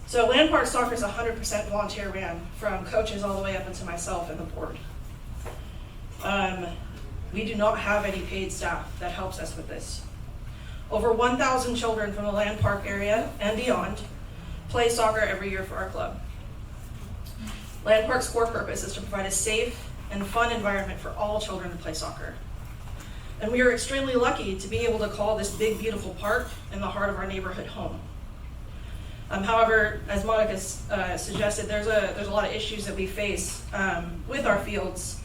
So Land Park Soccer is 100% volunteer ran, from coaches all the way up into myself and the board. We do not have any paid staff that helps us with this. Over 1,000 children from the Land Park area and beyond play soccer every year for our club. Land Park's core purpose is to provide a safe and fun environment for all children to play soccer. And we are extremely lucky to be able to call this big, beautiful park in the heart of our neighborhood home. However, as Monica suggested, there's a lot of issues that we face with our fields,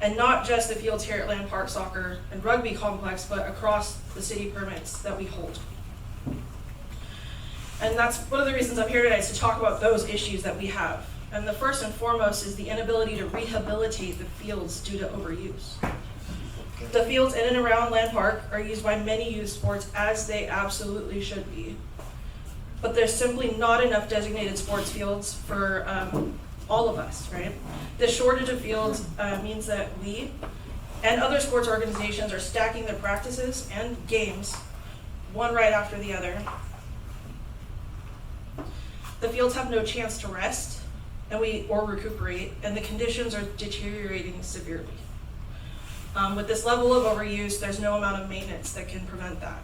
and not just the fields here at Land Park Soccer and Rugby Complex, but across the city permits that we hold. And that's one of the reasons I'm here today, is to talk about those issues that we have. And the first and foremost is the inability to rehabilitate the fields due to overuse. The fields in and around Land Park are used by many youth sports, as they absolutely should be. But there's simply not enough designated sports fields for all of us, right? The shortage of fields means that we and other sports organizations are stacking their practices and games, one right after the other. The fields have no chance to rest or recuperate, and the conditions are deteriorating severely. With this level of overuse, there's no amount of maintenance that can prevent that.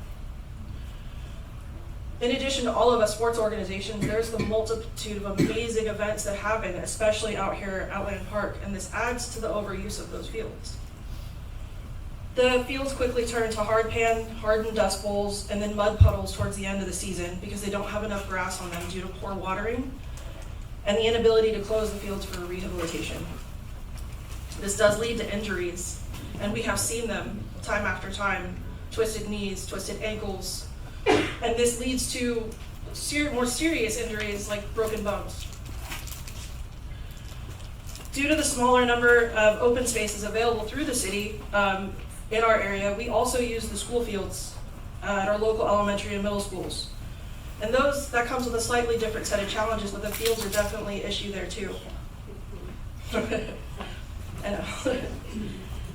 In addition to all of us sports organizations, there's the multitude of amazing events that happen, especially out here at Land Park, and this adds to the overuse of those fields. The fields quickly turn to hard pan, hardened dust bowls, and then mud puddles towards the end of the season because they don't have enough grass on them due to poor watering and the inability to close the fields for rehabilitation. This does lead to injuries, and we have seen them time after time: twisted knees, twisted ankles, and this leads to more serious injuries like broken bones. Due to the smaller number of open spaces available through the city in our area, we also use the school fields at our local elementary and middle schools. And that comes with a slightly different set of challenges, but the fields are definitely an issue there too. I know.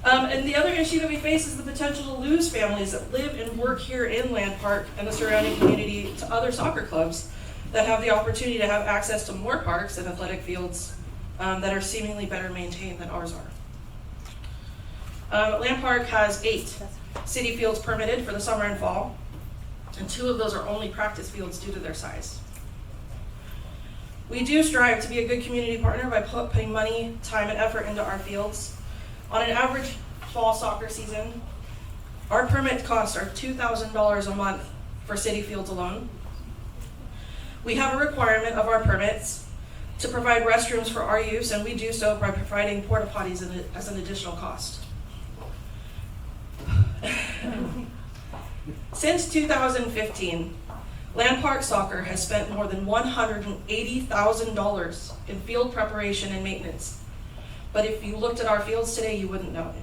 And the other issue that we face is the potential to lose families that live and work here in Land Park and the surrounding community to other soccer clubs that have the opportunity to have access to more parks and athletic fields that are seemingly better maintained than ours are. Land Park has 8 city fields permitted for the summer and fall, and 2 of those are only practice fields due to their size. We do strive to be a good community partner by putting money, time, and effort into our fields. On an average fall soccer season, our permit costs are $2,000 a month for city fields alone. We have a requirement of our permits to provide restrooms for our use, and we do so by providing porta potties as an additional cost. Since 2015, Land Park Soccer has spent more than $180,000 in field preparation and maintenance. But if you looked at our fields today, you wouldn't know it.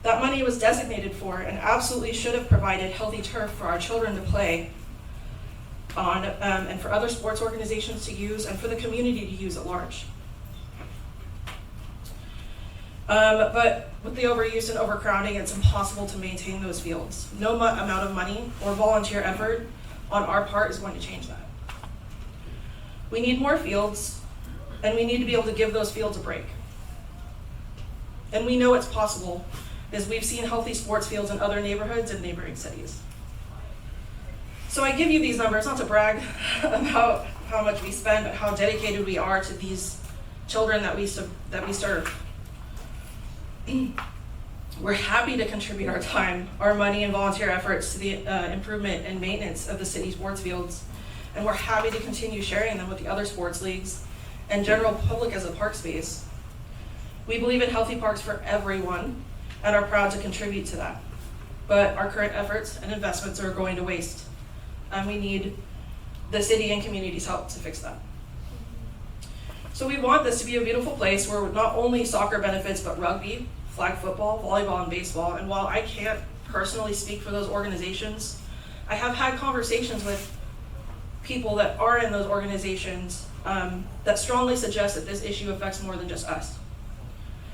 That money was designated for and absolutely should have provided healthy turf for our children to play on, and for other sports organizations to use, and for the community to use at large. But with the overuse and overcrowding, it's impossible to maintain those fields. No amount of money or volunteer effort on our part is going to change that. We need more fields, and we need to be able to give those fields a break. And we know it's possible, because we've seen healthy sports fields in other neighborhoods and neighboring cities. So I give you these numbers not to brag about how much we spend, but how dedicated we are to these children that we serve. We're happy to contribute our time, our money, and volunteer efforts to the improvement and maintenance of the city sports fields, and we're happy to continue sharing them with the other sports leagues and general public as a park space. We believe in healthy parks for everyone and are proud to contribute to that. But our current efforts and investments are going to waste, and we need the city and community's help to fix that. So we want this to be a beautiful place where not only soccer benefits, but rugby, flag football, volleyball, and baseball. And while I can't personally speak for those organizations, I have had conversations with people that are in those organizations that strongly suggest that this issue affects more than just us.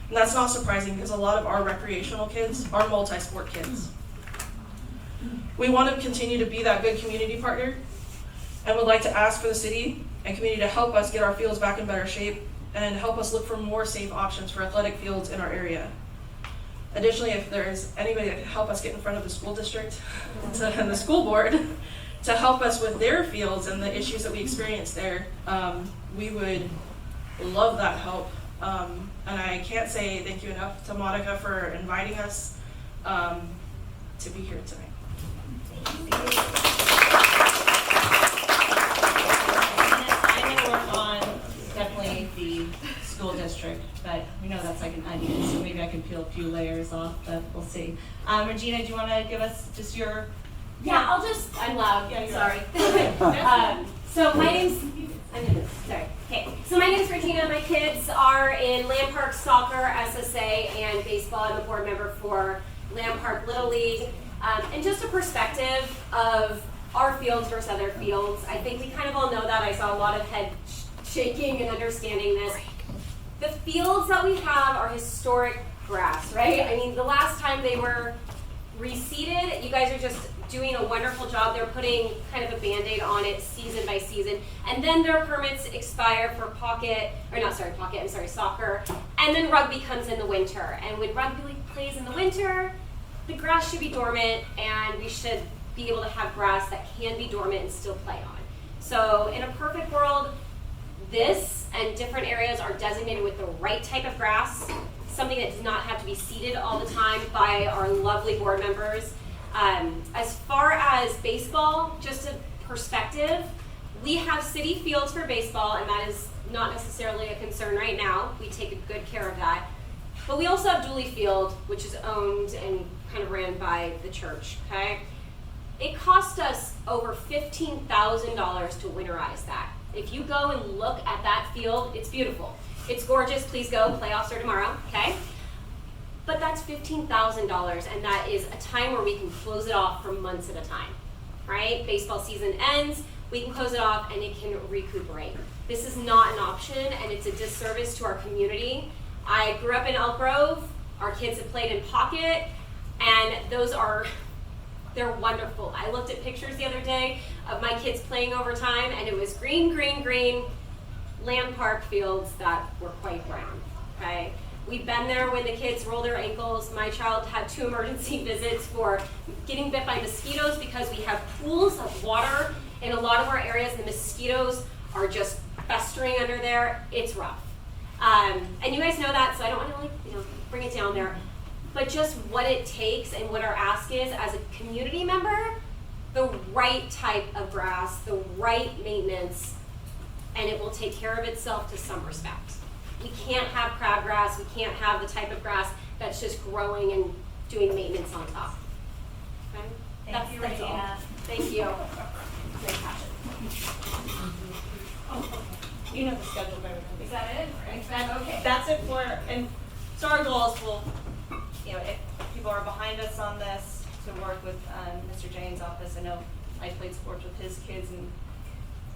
And that's not surprising, because a lot of our recreational kids are multi-sport kids. We want to continue to be that good community partner, and would like to ask for the city and community to help us get our fields back in better shape and help us look for more safe options for athletic fields in our area. Additionally, if there's anybody that can help us get in front of the school district and the school board to help us with their fields and the issues that we experience there, we would love that help. And I can't say thank you enough to Monica for inviting us to be here tonight. I'm going to work on definitely the school district, but we know that's like an onion, so maybe I can peel a few layers off, but we'll see. Regina, do you want to give us just your... Yeah, I'm loud, Yeah, you're sorry. So my name's Regina. My kids are in Land Park Soccer, SSA, and baseball. I'm a board member for Land Park Little League. And just a perspective of our fields versus other fields. I think we kind of all know that. I saw a lot of head shaking and understanding this. The fields that we have are historic grass, right? I mean, the last time they were reseeded, you guys are just doing a wonderful job. They're putting kind of a Band-Aid on it season by season. And then their permits expire for soccer. And then rugby comes in the winter. And when rugby plays in the winter, the grass should be dormant, and we should be able to have grass that can be dormant and still play on. So in a perfect world, this and different areas are designated with the right type of grass, something that does not have to be seeded all the time by our lovely board members. As far as baseball, just a perspective, we have city fields for baseball, and that is not necessarily a concern right now. We take good care of that. But we also have Dooley Field, which is owned and kind of ran by the church, okay? It cost us over $15,000 to winterize that. If you go and look at that field, it's beautiful. It's gorgeous, please go, playoffs are tomorrow, okay? But that's $15,000, and that is a time where we can close it off for months at a time, right? Baseball season ends, we can close it off and it can recuperate. This is not an option, and it's a disservice to our community. I grew up in Elk Grove. Our kids have played in pocket, and they're wonderful. I looked at pictures the other day of my kids playing overtime, and it was green, green, green land park fields that were quite brown, okay? We've been there when the kids roll their ankles. My child had 2 emergency visits for getting bit by mosquitoes because we have pools of water in a lot of our areas. The mosquitoes are just festering under there. It's rough. And you guys know that, so I don't want to bring it down there. But just what it takes and what our ask is as a community member, the right type of grass, the right maintenance, and it will take care of itself to some respect. We can't have crabgrass, we can't have the type of grass that's just growing and doing maintenance on top. Okay? Thank you, that's all. Regina. Thank you. Great passion. You know the schedule better than me. Is that it? Okay. That's it for, and so our goal is if people are behind us on this, to work with Mr. Jennings' office. I know I played sports with his kids and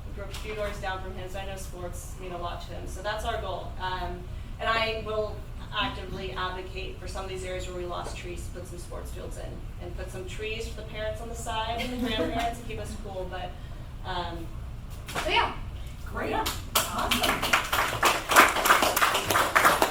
we grew up a few doors down from him, so I know sports mean a lot to him. So that's our goal. And I will actively advocate for some of these areas where we lost trees to put some sports fields in and put some trees for the parents on the side and the grandparents to keep us cool. But so yeah. Great. Yeah.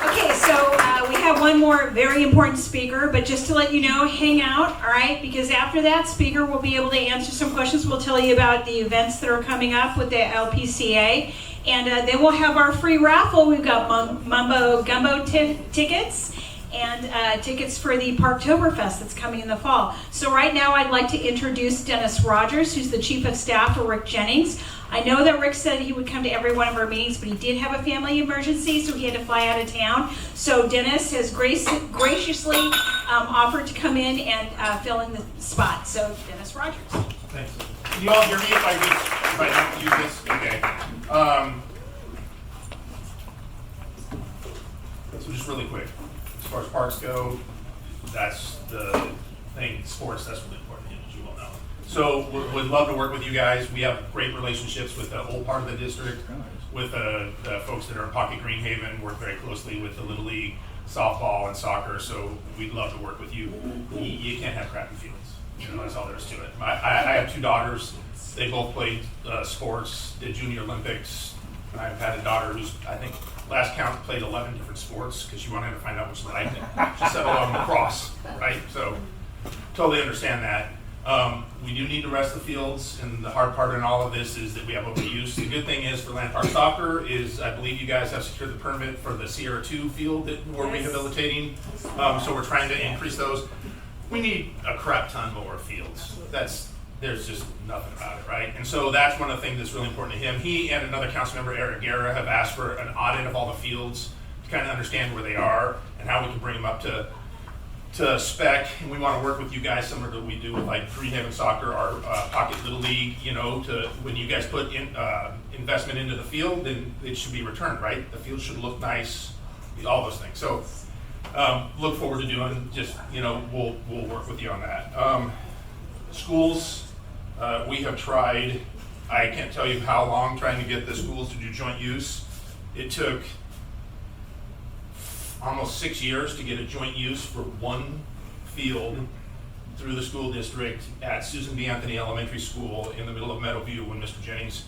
Okay, so we have one more very important speaker, but just to let you know, hang out, all right? Because after that speaker, we'll be able to answer some questions. We'll tell you about the events that are coming up with the LPCA, and then we'll have our free raffle. We've got Mumbo Gumbo tickets and tickets for the Parktoberfest that's coming in the fall. So right now, I'd like to introduce Dennis Rogers, who's the Chief of Staff for Rick Jennings. I know that Rick said he would come to every one of our meetings, but he did have a family emergency, so he had to fly out of town. So Dennis has graciously offered to come in and fill in the spot. So Dennis Rogers. Thanks. Can you all hear me if I don't use this? Okay. So just really quick, as far as parks go, that's the thing. Sports, that's really important, as you all know. So we'd love to work with you guys. We have great relationships with the whole part of the district, with the folks that are in Pocket Green Haven, work very closely with the Little League, softball and soccer, so we'd love to work with you. You can't have crappy fields. That's all there is to it. I have 2 daughters. They both played sports, did Junior Olympics. I've had a daughter who's, I think, last count played 11 different sports because she wanted to find out which one I did. She settled on lacrosse, right? So totally understand that. We do need to rest the fields, and the hard part in all of this is that we have overuse. The good thing is for Land Park Soccer is I believe you guys have secured the permit for the Sierra 2 field that we're rehabilitating. So we're trying to increase those. We need a crap ton more fields. There's just nothing about it, right? And so that's one of the things that's really important to him. He and another council member, Eric Guerra, have asked for an audit of all the fields to kind of understand where they are and how we can bring them up to spec. And we want to work with you guys similar to what we do with like Green Haven Soccer, our Pocket Little League, to when you guys put in investment into the field, then it should be returned, right? The field should look nice, all those things. So look forward to doing, just, we'll work with you on that. Schools, we have tried, I can't tell you how long trying to get the schools to do joint use. It took almost 6 years to get a joint use for one field through the school district at Susan B. Anthony Elementary School in the middle of Meadowview when Mr. Jennings'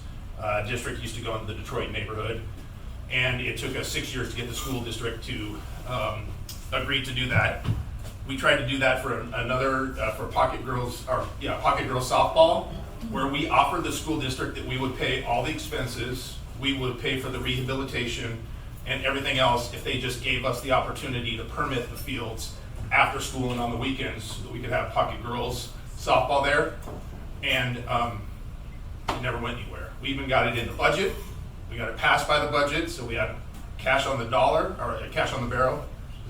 district used to go into the Detroit neighborhood. And it took us 6 years to get the school district to agree to do that. We tried to do that for for Pocket Girls softball, where we offered the school district that we would pay all the expenses, we would pay for the rehabilitation and everything else if they just gave us the opportunity to permit the fields after school and on the weekends so that we could have Pocket Girls softball there. And it never went anywhere. We even got it in the budget. We got it passed by the budget, so we had cash on the dollar, or cash on the barrel.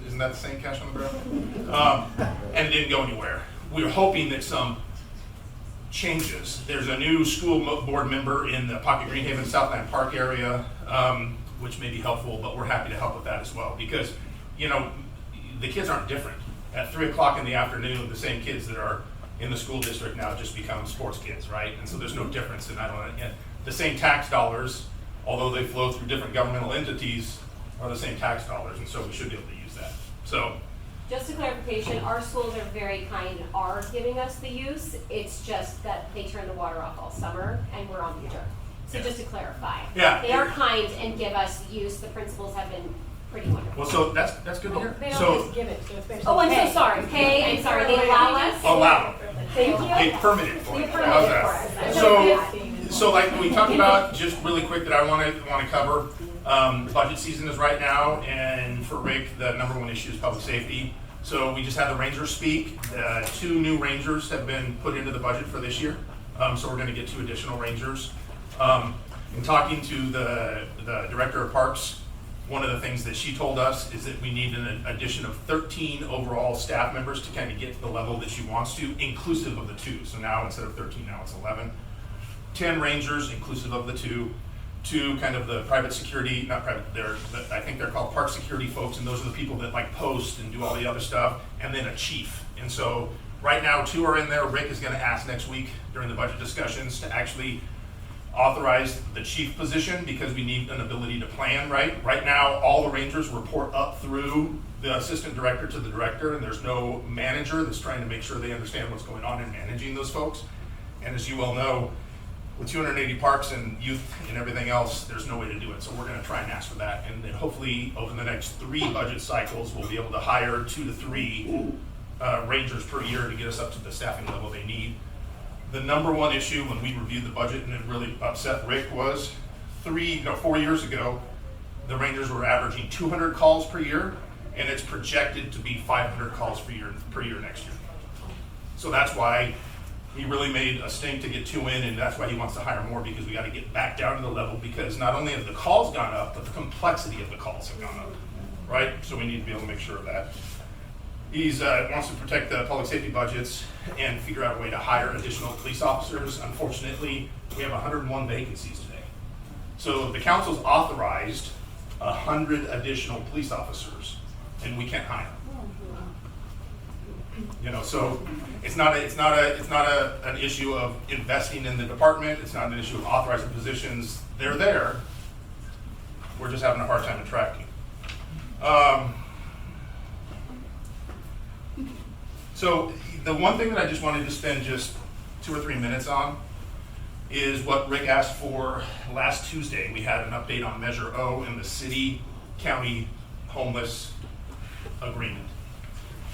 Isn't that the same, cash on the barrel? And it didn't go anywhere. We were hoping that some changes. There's a new school board member in the Pocket Green Haven Southland Park area, which may be helpful, but we're happy to help with that as well because, the kids aren't different. At 3 o'clock in the afternoon, the same kids that are in the school district now just become sports kids, right? And so there's no difference in the same tax dollars, although they flow through different governmental entities, are the same tax dollars, and so we should be able to use that. So Just a clarification, our schools are very kind and are giving us the use. It's just that they turn the water off all summer and we're on winter. So just to clarify. Yeah. They are kind and give us use. The principals have been pretty wonderful. Well, so that's good to hear. They don't So, just give it, so it's basically. Oh, I'm so sorry. I'm sorry. They allow us. oh wow, Thank you. they permitted for They it. permitted How's for that? us. So like we talked about, just really quick that I want to cover. Budget season is right now, and for Rick, the number one issue is public safety. So we just had the Rangers speak. 2 new Rangers have been put into the budget for this year. So we're going to get 2 additional Rangers. In talking to the director of parks, one of the things that she told us is that we need an addition of 13 overall staff members to kind of get to the level that she wants to, inclusive of the 2. So now instead of 13, now it's 11. 10 Rangers, inclusive of the 2. 2 kind of the private security, not private, I think they're called park security folks, and those are the people that like post and do all the other stuff, and then a chief. And so right now 2 are in there. Rick is going to ask next week during the budget discussions to actually authorize the chief position because we need an ability to plan, right? Right now, all the Rangers report up through the assistant director to the director, and there's no manager that's trying to make sure they understand what's going on in managing those folks. And as you well know, with 280 parks and youth and everything else, there's no way to do it. So we're going to try and ask for that. And then hopefully over the next 3 budget cycles, we'll be able to hire 2 to 3 Rangers per year to get us up to the staffing level they need. The number one issue when we reviewed the budget and it really upset Rick was 4 years ago, the Rangers were averaging 200 calls per year, and it's projected to be 500 calls per year next year. So that's why he really made a stink to get 2 in, and that's why he wants to hire more, because we got to get back down to the level, because not only have the calls gone up, but the complexity of the calls have gone up, right? So we need to be able to make sure of that. He wants to protect the public safety budgets and figure out a way to hire additional police officers. Unfortunately, we have 101 vacancies today. So the council's authorized 100 additional police officers, and we can't hire them. So it's not an issue of investing in the department. It's not an issue of authorizing positions. They're there. We're just having a hard time attracting. So the one thing that I just wanted to spend just 2 or 3 minutes on is what Rick asked for last Tuesday. We had an update on Measure O in the city-county homeless agreement.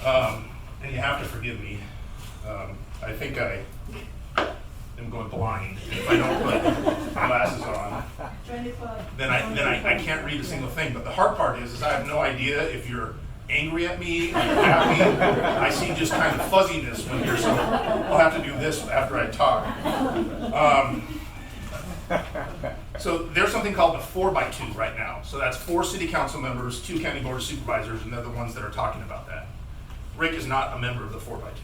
And you have to forgive me. I think I am going blind. If I don't put glasses on, then I can't read a single thing. But the hard part is I have no idea if you're angry at me, or you're happy. I see just kind of fuzziness when you're, so I'll have to do this after I talk. So there's something called the 4x2 right now. So that's 4 city council members, 2 county board of supervisors, and they're the ones that are talking about that. Rick is not a member of the 4x2.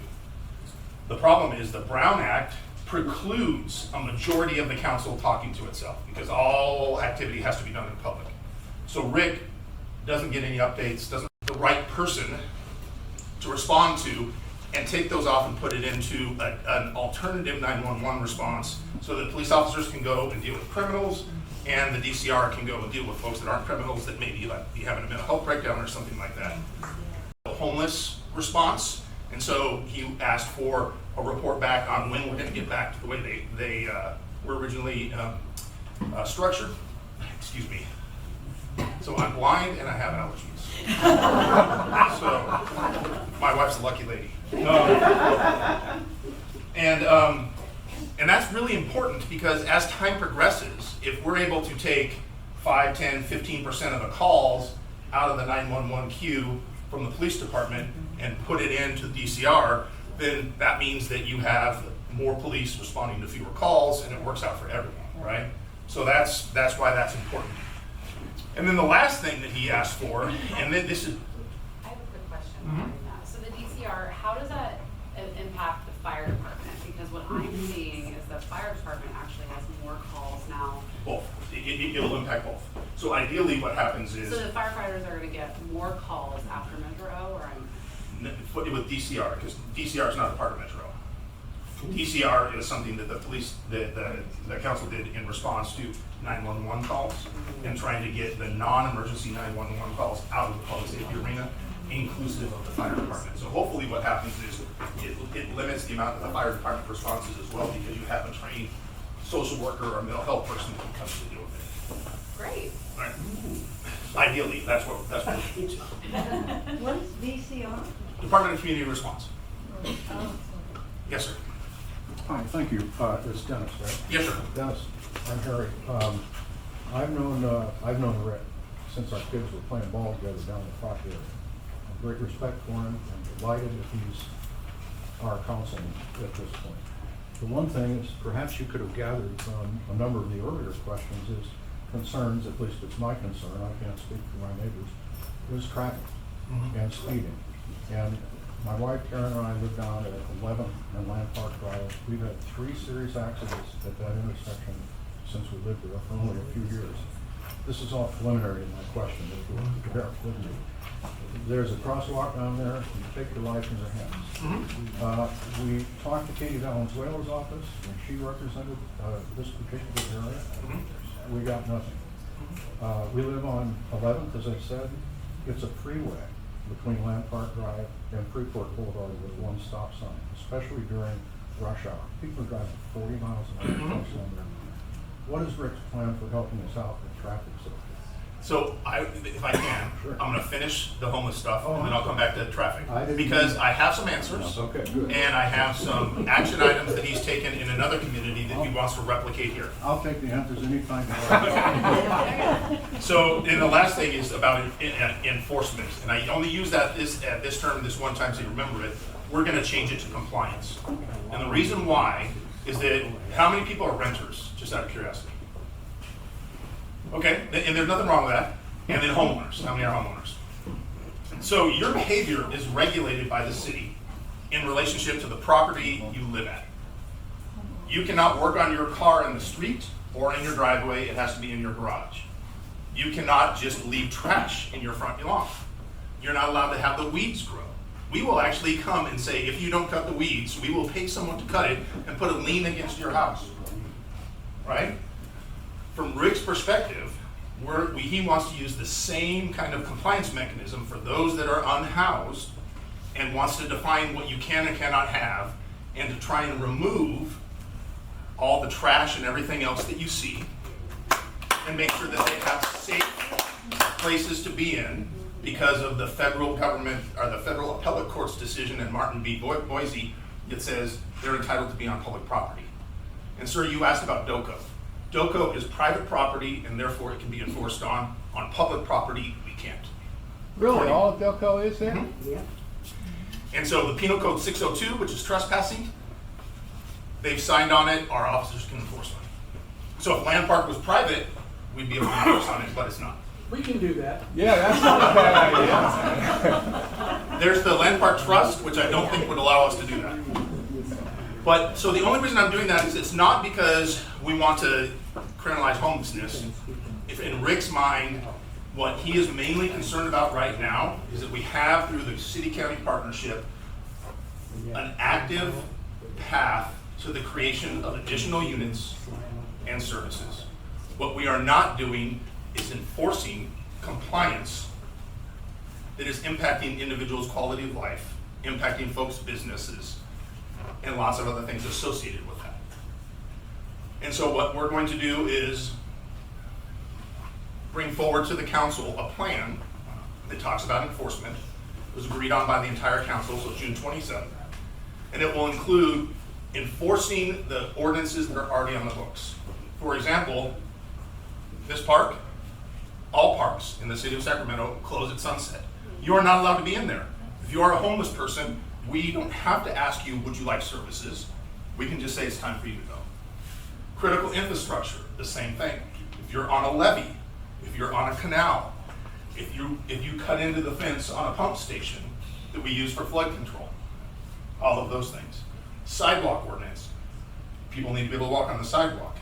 The problem is the Brown Act precludes a majority of the council talking to itself, because all activity has to be done in public. So Rick doesn't get any updates, doesn't have the right person to respond to and take those off and put it into an alternative 911 response so that police officers can go and deal with criminals, and the DCR can go and deal with folks that aren't criminals that maybe like be having a mental health breakdown or something like that. A homeless response, and so he asked for a report back on when we're going to get back to the way they were originally structured. Excuse me. So I'm blind and I have allergies. So my wife's a lucky lady. And that's really important, because as time progresses, if we're able to take 5, 10, 15% of the calls out of the 911 queue from the police department and put it into DCR, then that means that you have more police responding to fewer calls, and it works out for everyone, right? So that's why that's important. And then the last thing that he asked for, and then this is... I have a quick question regarding that. So the DCR, how does that impact the fire department? Because what I'm seeing is the fire department actually has more calls now. Both. It'll impact both. So ideally what happens is... So the firefighters are going to get more calls after Measure O, or I'm... With DCR, because DCR is not a part of Measure O. DCR is something that the police, the council did in response to 911 calls and trying to get the non-emergency 911 calls out of the public safety arena inclusive of the fire department. So hopefully what happens is it limits the amount of the fire department responses as well, because you have a trained social worker or mental health person that can come to deal with it. Great. Right? Ideally, that's what we need to. What is VCR? Department of Community Response. Yes, sir. Hi, thank you. It's Dennis, right? Yes, sir. Dennis, I'm Harry. I've known Rick since our kids were playing ball together down in the park area. I have great respect for him. I'm delighted that he's our councilman at this point. The one thing is, perhaps you could have gathered from a number of the earlier questions, is concerns, at least it's my concern, I can't speak for my neighbors, is traffic and speeding. And my wife Karen and I live down at 11 and Land Park Drive. We've had 3 serious accidents at that intersection since we lived there for only a few years. This is all preliminary in my question, if you'll bear with me. There's a crosswalk down there, you take your life in your hands. We talked to Katie Valenzuela's office, and she represented this particular area. We got nothing. We live on 11th, as I said. It's a freeway between Land Park Drive and Freeport Boulevard with one stop sign, especially during rush hour. People are driving 40 miles an hour. What is Rick's plan for helping us out with traffic safety? So if I can, Sure. I'm going to finish the homeless stuff, and then I'll come back to traffic. I didn't Because mean- I have some answers. Okay, good. And I have some action items that he's taken in another community that he wants to replicate here. I'll take the answers anytime. So, and the last thing is about enforcement, and I only use that at this term this one time so you remember it. We're going to change it to compliance. And the reason why is that how many people are renters, just out of curiosity? Okay, and there's nothing wrong with that. And then homeowners, how many are homeowners? So your behavior is regulated by the city in relationship to the property you live at. You cannot work on your car in the street or in your driveway, it has to be in your garage. You cannot just leave trash in your front lawn. You're not allowed to have the weeds grow. We will actually come and say, if you don't cut the weeds, we will pay someone to cut it and put a lien against your house. Right? From Rick's perspective, he wants to use the same kind of compliance mechanism for those that are unhoused and wants to define what you can and cannot have and to try and remove all the trash and everything else that you see and make sure that they have safe places to be in because of the federal government or the federal appellate court's decision in Martin v. Boise that says they're entitled to be on public property. And sir, you asked about DOCO. DOCO is private property and therefore it can be enforced on public property, we can't. Really, all of Delco is there? Yeah. And so the Penal Code 602, which is trespassing, they've signed on it, our officers can enforce it. So if Land Park was private, we'd be able to enforce on it, but it's not. We can do that. Yeah, that's not a bad idea. There's the Land Park Trust, which I don't think would allow us to do that. But, so the only reason I'm doing that is it's not because we want to criminalize homelessness. If in Rick's mind, what he is mainly concerned about right now is that we have, through the city-county partnership, an active path to the creation of additional units and services. What we are not doing is enforcing compliance that is impacting individuals' quality of life, impacting folks' businesses, and lots of other things associated with that. And so what we're going to do is bring forward to the council a plan that talks about enforcement. It was agreed on by the entire council, so June 27th. And it will include enforcing the ordinances that are already on the books. For example, this park, all parks in the city of Sacramento close at sunset. You are not allowed to be in there. If you are a homeless person, we don't have to ask you, would you like services? We can just say it's time for you to go. Critical infrastructure, the same thing. If you're on a levee, if you're on a canal, if you cut into the fence on a pump station that we use for flood control, all of those things. Sidewalk ordinance. People need to be able to walk on the sidewalk.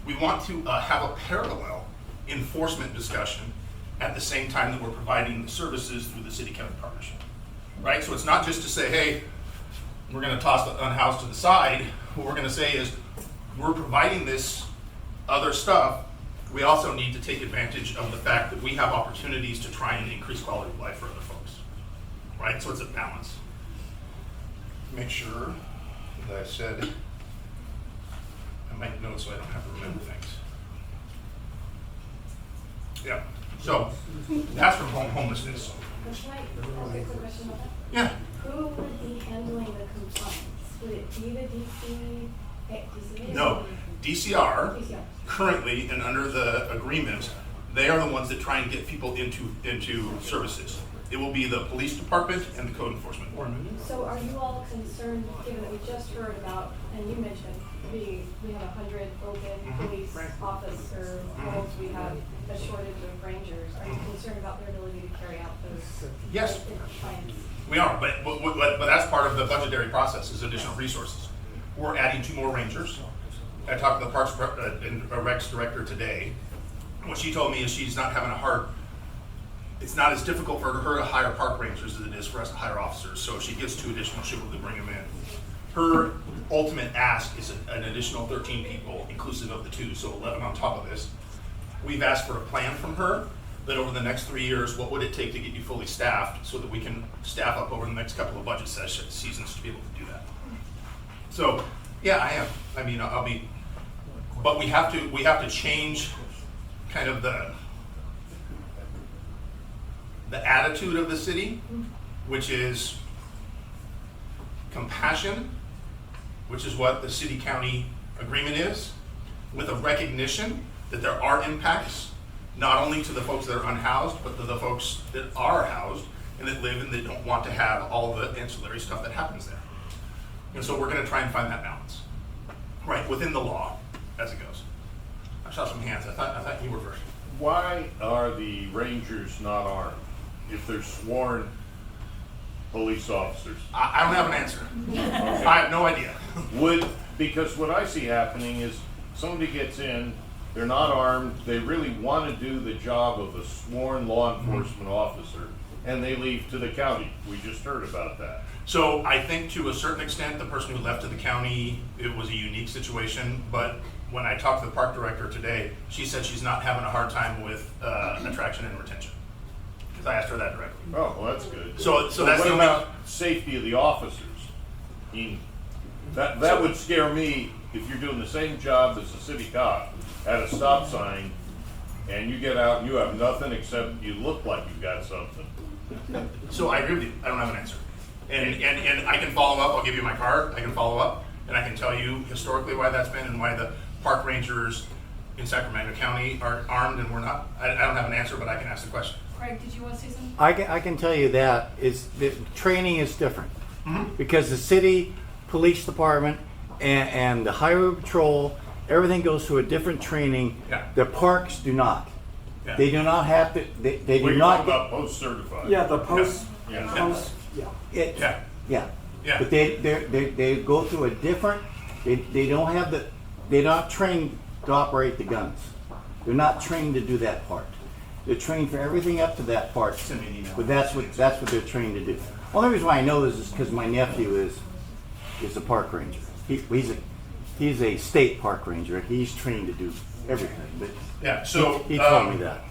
We want to have a parallel enforcement discussion at the same time that we're providing the services through the city-county partnership. Right? So it's not just to say, hey, we're going to toss the unhoused to the side. What we're going to say is, we're providing this other stuff. We also need to take advantage of the fact that we have opportunities to try and increase quality of life for other folks. right? So it's a balance. Make sure that I said, I make notes so I don't have to remember things. Yeah, so that's from homelessness. Can I ask a quick question about that? Yeah. Who would be handling the compliance? Would it be the DC? No, DCR, DCR. currently and under the agreement, they are the ones that try and get people into services. It will be the police department and the code enforcement board. So are you all concerned, given that we just heard about, and you mentioned, we have 100 open police officer roles, we have a shortage of rangers. Are you concerned about their ability to carry out those? Yes. plans? We are, but that's part of the budgetary process is additional resources. We're adding 2 more rangers. I talked to the Parks and Recs director today. What she told me is she's not having it's not as difficult for her to hire park rangers as it is for us to hire officers. So if she gets 2 additional, she'll be able to bring them in. Her ultimate ask is an additional 13 people, inclusive of the 2, so 11 on top of this. We've asked for a plan from her that over the next 3 years, what would it take to get you fully staffed so that we can staff up over the next couple of budget seasons to be able to do that. So, yeah, I am. I mean, I'll be, but we have to change kind of the attitude of the city, which is compassion, which is what the city-county agreement is, with a recognition that there are impacts, not only to the folks that are unhoused, but to the folks that are housed and that live and they don't want to have all the ancillary stuff that happens there. And so we're going to try and find that balance, right, within the law as it goes. I saw some hands. I thought you were first. Why are the rangers not armed if they're sworn police officers? I don't have an answer. Okay. I have no idea. Because what I see happening is somebody gets in, they're not armed, they really want to do the job of a sworn law enforcement officer, and they leave to the county. We just heard about that. So I think to a certain extent, the person who left to the county, it was a unique situation, but when I talked to the park director today, she said she's not having a hard time with attraction and retention. Because I asked her that directly. Oh, well, that's good. So that's what the about safety of the officers? I mean, that would scare me if you're doing the same job as a city cop at a stop sign, and you get out and you have nothing except you look like you've got something. So I agree with you. I don't have an answer. And I can follow up. I'll give you my card. I can follow up, and I can tell you historically why that's been and why the park rangers in Sacramento County are armed and we're not. I don't have an answer, but I can ask the question. Craig, did you want to say something? I can tell you that is the training is different because the city police department and the highway patrol, everything goes through a different training. Yeah. The parks do not. Yeah. They do not have to. They We're do not. talking about post-certified. Yeah, the post, Yeah. yeah. Yeah. Yeah. But they go through a different. They don't have the. They're not trained to operate the guns. They're not trained to do that part. They're trained for everything up to that part. Send me an email. But that's what they're trained to do. Only reason why I know this is because my nephew is a park ranger. He's a state park ranger. He's trained to do everything. But Yeah. So he told me that.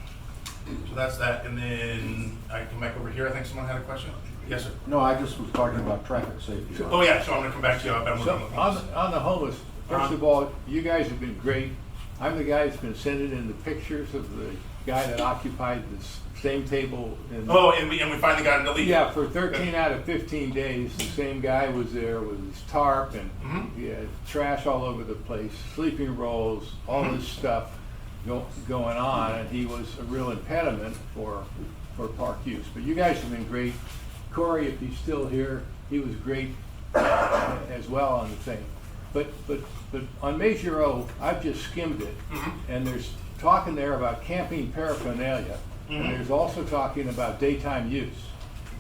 So that's that, and then I come back over here. I think someone had a question. Yes, sir. No, I just was talking about traffic safety. Oh yeah. So I'm going to come back to you. I'm So on the homeless, first of all, you guys have been great. I'm the guy that's been sending in the pictures of the guy that occupied this same table. And we finally got him to leave. Yeah, for 13 out of 15 days, the same guy was there with his tarp and he had trash all over the place, sleeping rolls, all this stuff going on, and he was a real impediment for park use. But you guys have been great. Cory, if he's still here, he was great as well on the thing. But on Measure O, I've just skimmed it, and there's talking there about camping paraphernalia, and there's also talking about daytime use.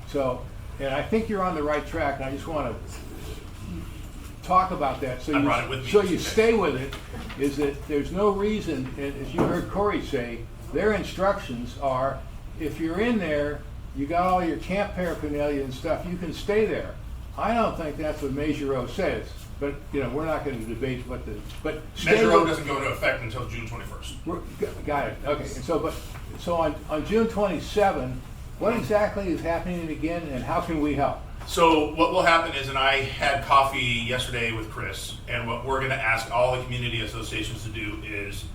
So, and I think you're on the right track, and I just want to talk about that. So you stay with it, is that there's no reason, and as you heard Cory say, their instructions are, if you're in there, you got all your camp paraphernalia and stuff, you can stay there. I don't think that's what Measure O says. But, we're not going to debate what but Measure O doesn't go into effect until June 21st. Got it. Okay. And so on June 27, What exactly is happening again, and how can we help? So what will happen is, and I had coffee yesterday with Chris, and what we're gonna ask all the community associations to do is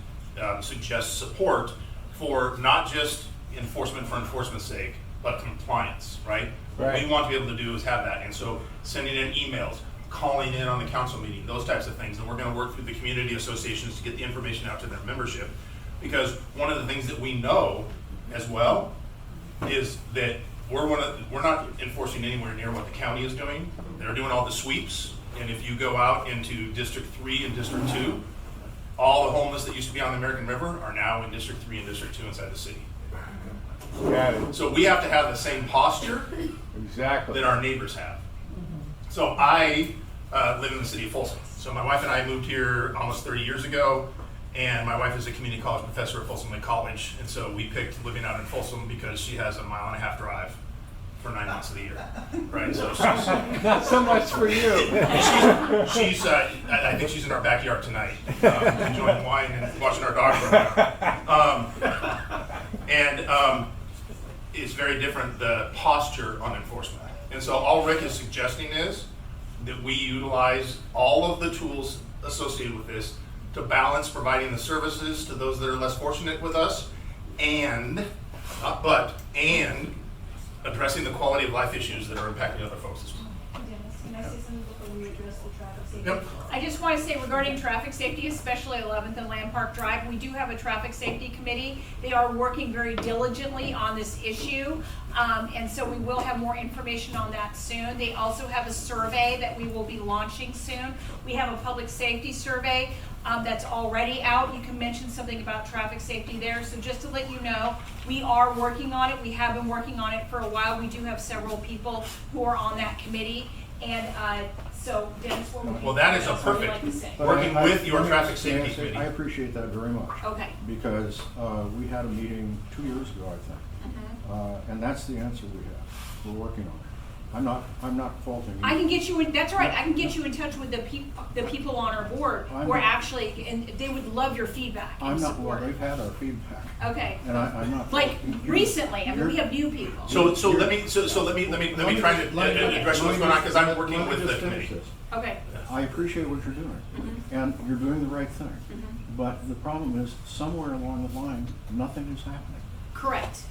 suggest support for not just enforcement for enforcement's sake, but compliance, right? What we Right. want to be able to do is have that, and so sending in emails, calling in on the council meeting, those types of things, and we're gonna work through the community associations to get the information out to their membership. Because one of the things that we know as well is that we're not enforcing anywhere near what the county is doing. They're doing all the sweeps, and if you go out into District 3 and District 2, all the homeless that used to be on the American River are now in District 3 and District 2 inside the city. Got it. So we have to have the same posture Exactly. that our neighbors have. So I live in the city of Folsom. So my wife and I moved here almost 30 years ago, and my wife is a community college professor at Folsom Lake College, and so we picked living out in Folsom because she has a 1.5-mile drive for 9 months of the year, right? So she's Not so much for you. she's I think she's in our backyard tonight, enjoying wine and watching our dog run around. It's very different, the posture on enforcement. And so all Rick is suggesting is that we utilize all of the tools associated with this to balance providing the services to those that are less fortunate with us, and addressing the quality of life issues that are impacting other folks as well. Dennis, can I say something before we address the traffic safety? Yep. I just want to say regarding traffic safety, especially 11th and Land Park Drive, we do have a traffic safety committee. They are working very diligently on this issue, and so we will have more information on that soon. They also have a survey that we will be launching soon. We have a public safety survey that's already out. You can mention something about traffic safety there. So just to let you know, we are working on it. We have been working on it for a while. We do have several people who are on that committee. And so Dennis, Well, that is a perfect, working with your traffic safety Nancy, committee. I appreciate that very much. Okay. Because we had a meeting 2 years ago, I think. And that's the answer we have. We're working on it. I'm not faulting you. I can get you in, that's right, I can get you in touch with the people on our board who are actually, and they would love your feedback I'm and not, well, support. they've had our feedback. Okay. And I'm not. Like faulting you. recently, I mean, we have new people. So let me try to address what's going on, because I'm working with the committee. Okay. I appreciate what you're doing, and you're doing the right thing. But the problem is, somewhere along the line, nothing is happening. Correct.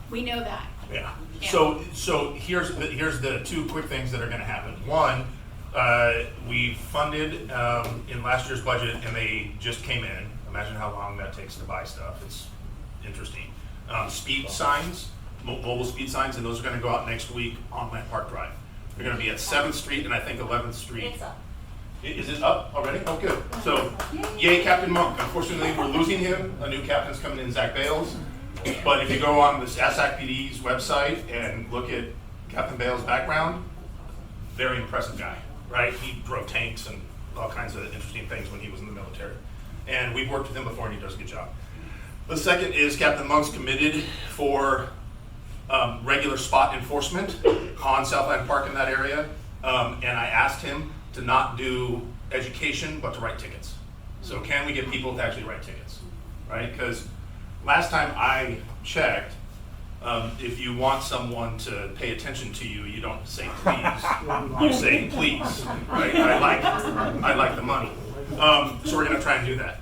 We know that. Yeah. So here's the two quick things that are going to happen. One, we funded in last year's budget, and they just came in. Imagine how long that takes to buy stuff. It's interesting. Speed signs, mobile speed signs, and those are going to go out next week on Land Park Drive. They're going to be at 7th Street and I think 11th Street. It's up. Is it up already? Oh, good. So, yay, Captain Monk. Unfortunately, we're losing him. A new captain's coming in, Zach Bales. But if you go on the SACPD's website and look at Captain Bales' background, very impressive guy, right? He drove tanks and all kinds of interesting things when he was in the military. And we've worked with him before, and he does a good job. The second is Captain Monk's committed for regular spot enforcement on Southland Park in that area. And I asked him to not do education, but to write tickets. So can we get people to actually write tickets, right? Because last time I checked, if you want someone to pay attention to you, you don't say please, you say please, right? I like the money. So we're gonna try and do that.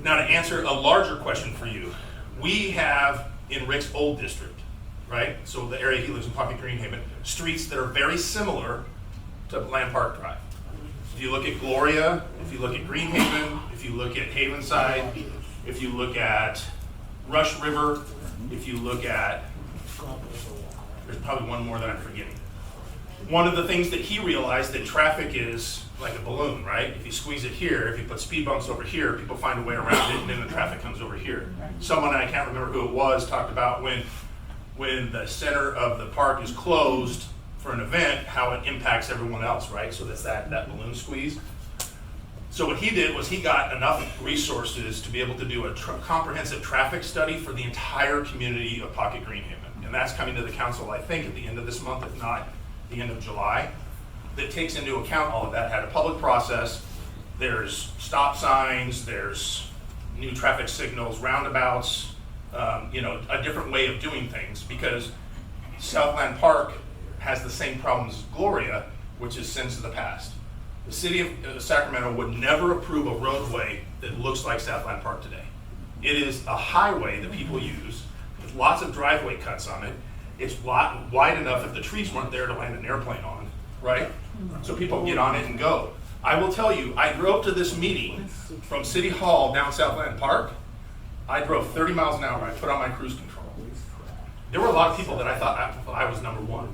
Now to answer a larger question for you, we have in Rick's old district, right? So the area he lives in, Pocket Greenhaven, streets that are very similar to Land Park Drive. If you look at Gloria, if you look at Greenhaven, if you look at Havenside, if you look at Rush River, if you look at, there's probably one more that I'm forgetting. One of the things that he realized that traffic is like a balloon, right? If you squeeze it here, if you put speed bumps over here, people find a way around it, and then the traffic comes over here. Someone, I can't remember who it was, talked about when the center of the park is closed for an event, how it impacts everyone else, right? So that's that balloon squeeze. So what he did was he got enough resources to be able to do a comprehensive traffic study for the entire community of Pocket Greenhaven. And that's coming to the council, I think, at the end of this month, if not the end of July. That takes into account all of that, had a public process. There's stop signs, there's new traffic signals, roundabouts, a different way of doing things. Because Southland Park has the same problems as Gloria, which is sins of the past. The city of Sacramento would never approve a roadway that looks like Southland Park today. It is a highway that people use with lots of driveway cuts on it. It's wide enough if the trees weren't there to land an airplane on, right? So people get on it and go. I will tell you, I drove to this meeting from City Hall down Southland Park. I drove 30 miles an hour. I put on my cruise control. There were a lot of people that I thought I was number one.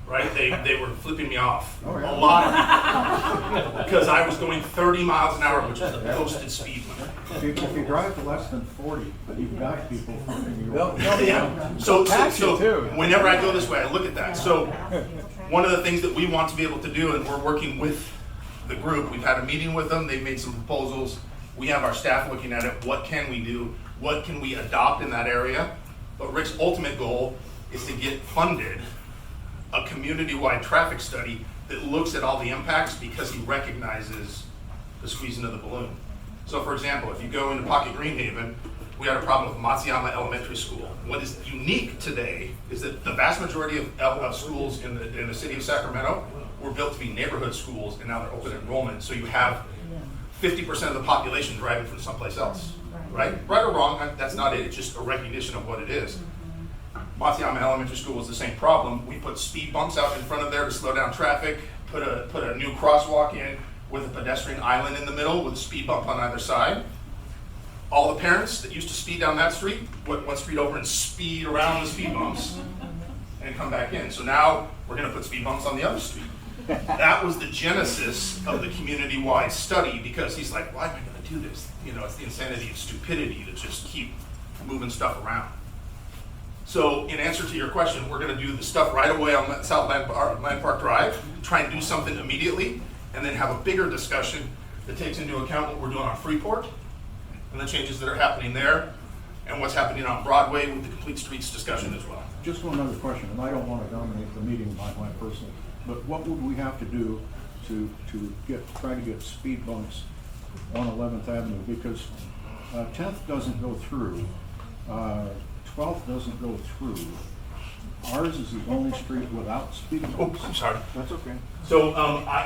Right? They were flipping me off. A lot of people. Because I was going 30 miles an hour, which is the posted speed limit. If you drive to less than 40, you've got people flipping you off. Yeah. So whenever I go this way, I look at that. So one of the things that we want to be able to do, and we're working with the group, we've had a meeting with them, they've made some proposals. We have our staff looking at it. What can we do? What can we adopt in that area? But Rick's ultimate goal is to get funded a community-wide traffic study that looks at all the impacts, because he recognizes the squeezing of the balloon. So for example, if you go into Pocket Greenhaven, we had a problem with Matsuyama Elementary School. What is unique today is that the vast majority of schools in the city of Sacramento were built to be neighborhood schools, and now they're open enrollment. So you have 50% of the population driving from someplace else, right? Right or wrong, that's not it. It's just a recognition of what it is. Matsuyama Elementary School was the same problem. We put speed bumps out in front of there to slow down traffic, put a new crosswalk in with a pedestrian island in the middle with a speed bump on either side. All the parents that used to speed down that street went one street over and speed around the speed bumps and come back in. So now we're going to put speed bumps on the other street. That was the genesis of the community-wide study, because he's like, why am I going to do this? You know, it's the insanity and stupidity to just keep moving stuff around. So in answer to your question, we're going to do the stuff right away on South Land Park Drive, try and do something immediately, and then have a bigger discussion that takes into account what we're doing on Freeport and the changes that are happening there, and what's happening on Broadway with the complete streets discussion as well. Just one other question, and I don't want to dominate the meeting by my personal, but what would we have to do to try to get speed bumps on 11th Avenue? Because 10th doesn't go through, 12th doesn't go through. Ours is the only street without speed bumps. Oh, I'm sorry. That's okay. So,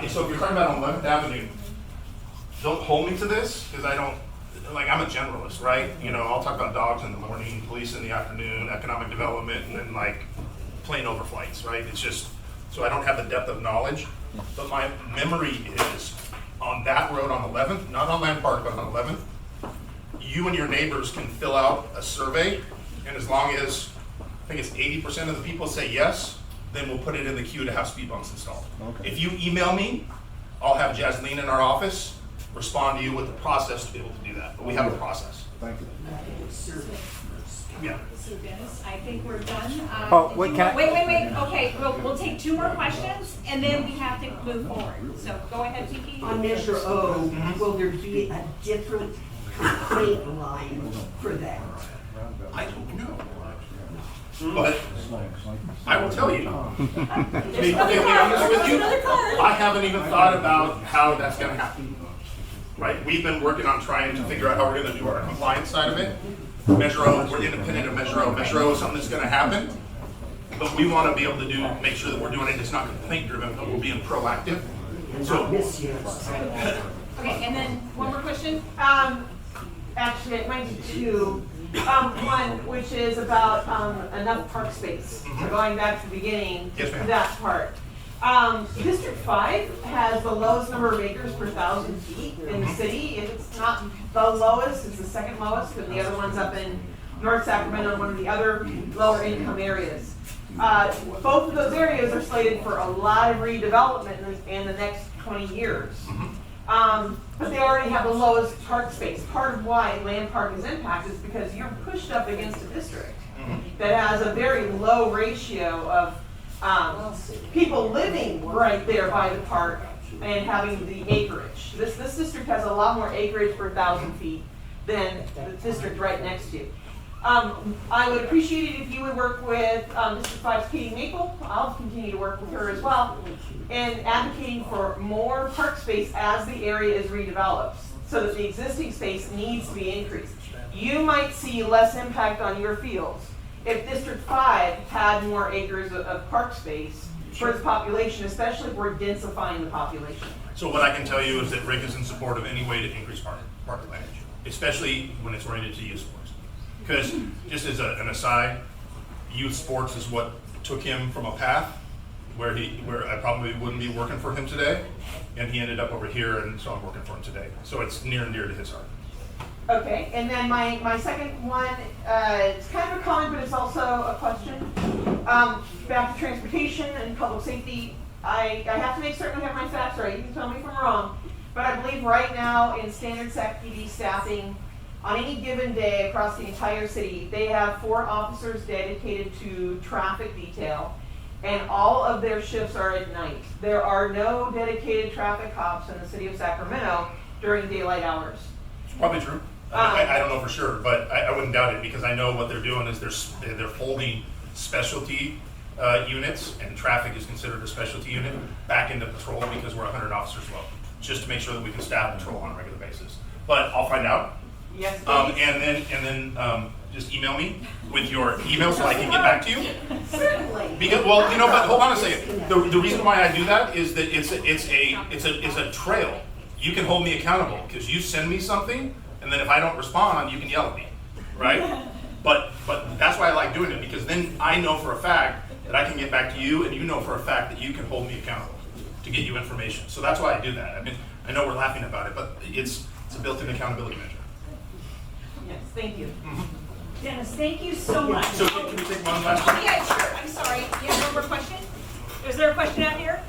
so if you're talking about on 11th Avenue, don't hold me to this, because I don't, like, I'm a generalist, right? You know, I'll talk about dogs in the morning, police in the afternoon, economic development, and then like plane overflights, right? It's just, so I don't have the depth of knowledge. But my memory is on that road on 11th, not on Land Park, but on 11th, you and your neighbors can fill out a survey, and as long as, I think it's 80% of the people say yes, then we'll put it in the queue to have speed bumps installed. Okay. If you email me, I'll have Jasleen in our office respond to you with the process to be able to do that. But we have a process. Thank you. Yeah. So Dennis, I think we're done. Wait, Wait. Okay, we'll take two more questions, and then we have to move forward. So go ahead, Kiki. On Measure O, will there be a different complaint line for that? I don't know. But I will tell you, to be honest with you, I haven't even thought about how that's going to happen. Right? We've been working on trying to figure out how we're going to do our compliance side of it. Measure O, we're independent of Measure O. Measure O is something that's going to happen, but we want to be able to make sure that we're doing it. It's not complaint driven, but we're being proactive. So, Okay, and then one more question. Actually, it might be two. One, which is about enough park space. So going back to the beginning, yes, ma'am. That part. District 5 has the lowest number of acres per 1,000 feet in the city. If it's not the lowest, it's the second lowest, and the other one's up in North Sacramento and one of the other lower income areas. Both of those areas are slated for a lot of redevelopment in the next 20 years. But they already have the lowest park space. Part of why Land Park is impacted is because you're pushed up against a district that has a very low ratio of people living right there by the park and having the acreage. This district has a lot more acreage per 1,000 feet than the district right next to you. I would appreciate it if you would work with District 5's Katie Maple. I'll continue to work with her as well in advocating for more park space as the area is redeveloped so that the existing space needs to be increased. You might see less impact on your fields if District 5 had more acres of park space for its population, especially if we're densifying the population. So what I can tell you is that Rick is in support of any way to increase park advantage, especially when it's oriented to youth sports. Because just as an aside, youth sports is what took him from a path where I probably wouldn't be working for him today, and he ended up over here, and so I'm working for him today. So it's near and dear to his heart. Okay, and then my second one, it's kind of a comment, but it's also a question. Back to transportation and public safety, I have to make certain I have my facts right. You can tell me if I'm wrong, but I believe right now in standard SAC PD staffing, on any given day across the entire city, they have 4 officers dedicated to traffic detail, and all of their shifts are at night. There are no dedicated traffic cops in the city of Sacramento during daylight hours. It's probably true. I don't know for sure, but I wouldn't doubt it, because I know what they're doing is they're folding specialty units, and traffic is considered a specialty unit, back into patrol because we're 100 officers low, just to make sure that we can staff patrol on a regular basis. But I'll find out. Yes, please. And then just email me with your email so I can get back to you. Certainly. Because, well, you know, but hold on a second. The reason why I do that is that it's a trail. You can hold me accountable because you send me something, and then if I don't respond, you can yell at me, right? But that's why I like doing it, because then I know for a fact that I can get back to you, and you know for a fact that you can hold me accountable to get you information. So that's why I do that. I mean, I know we're laughing about it, but it's a built-in accountability measure. Yes, thank you. Dennis, thank you so much. So can we take one last one? Yeah, sure. I'm sorry. You have one more question? Is there a question out here?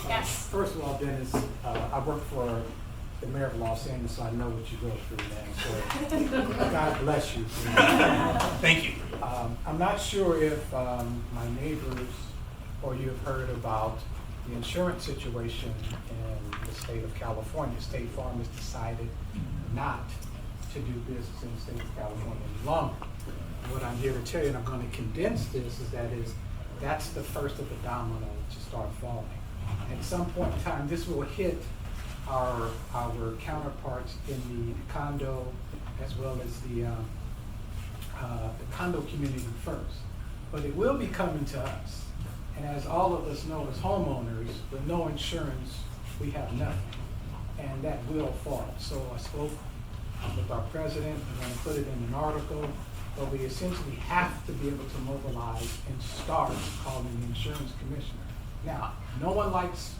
Yes. First of all, Dennis, I work for the mayor of Los Angeles, so I know what you go through, man. So God bless you. Thank you. I'm not sure if my neighbors or you have heard about the insurance situation in the state of California. State Farm has decided not to do business in the state of California any longer. What I'm here to tell you, and I'm going to condense this, is that's the first of the domino to start falling. At some point in time, this will hit our counterparts in the condo as well as the condo community first. But it will be coming to us. And as all of us know as homeowners, with no insurance, we have nothing. And that will fall. So I spoke with our president, I'm going to put it in an article, but we essentially have to be able to mobilize and start calling the insurance commissioner. Now, no one likes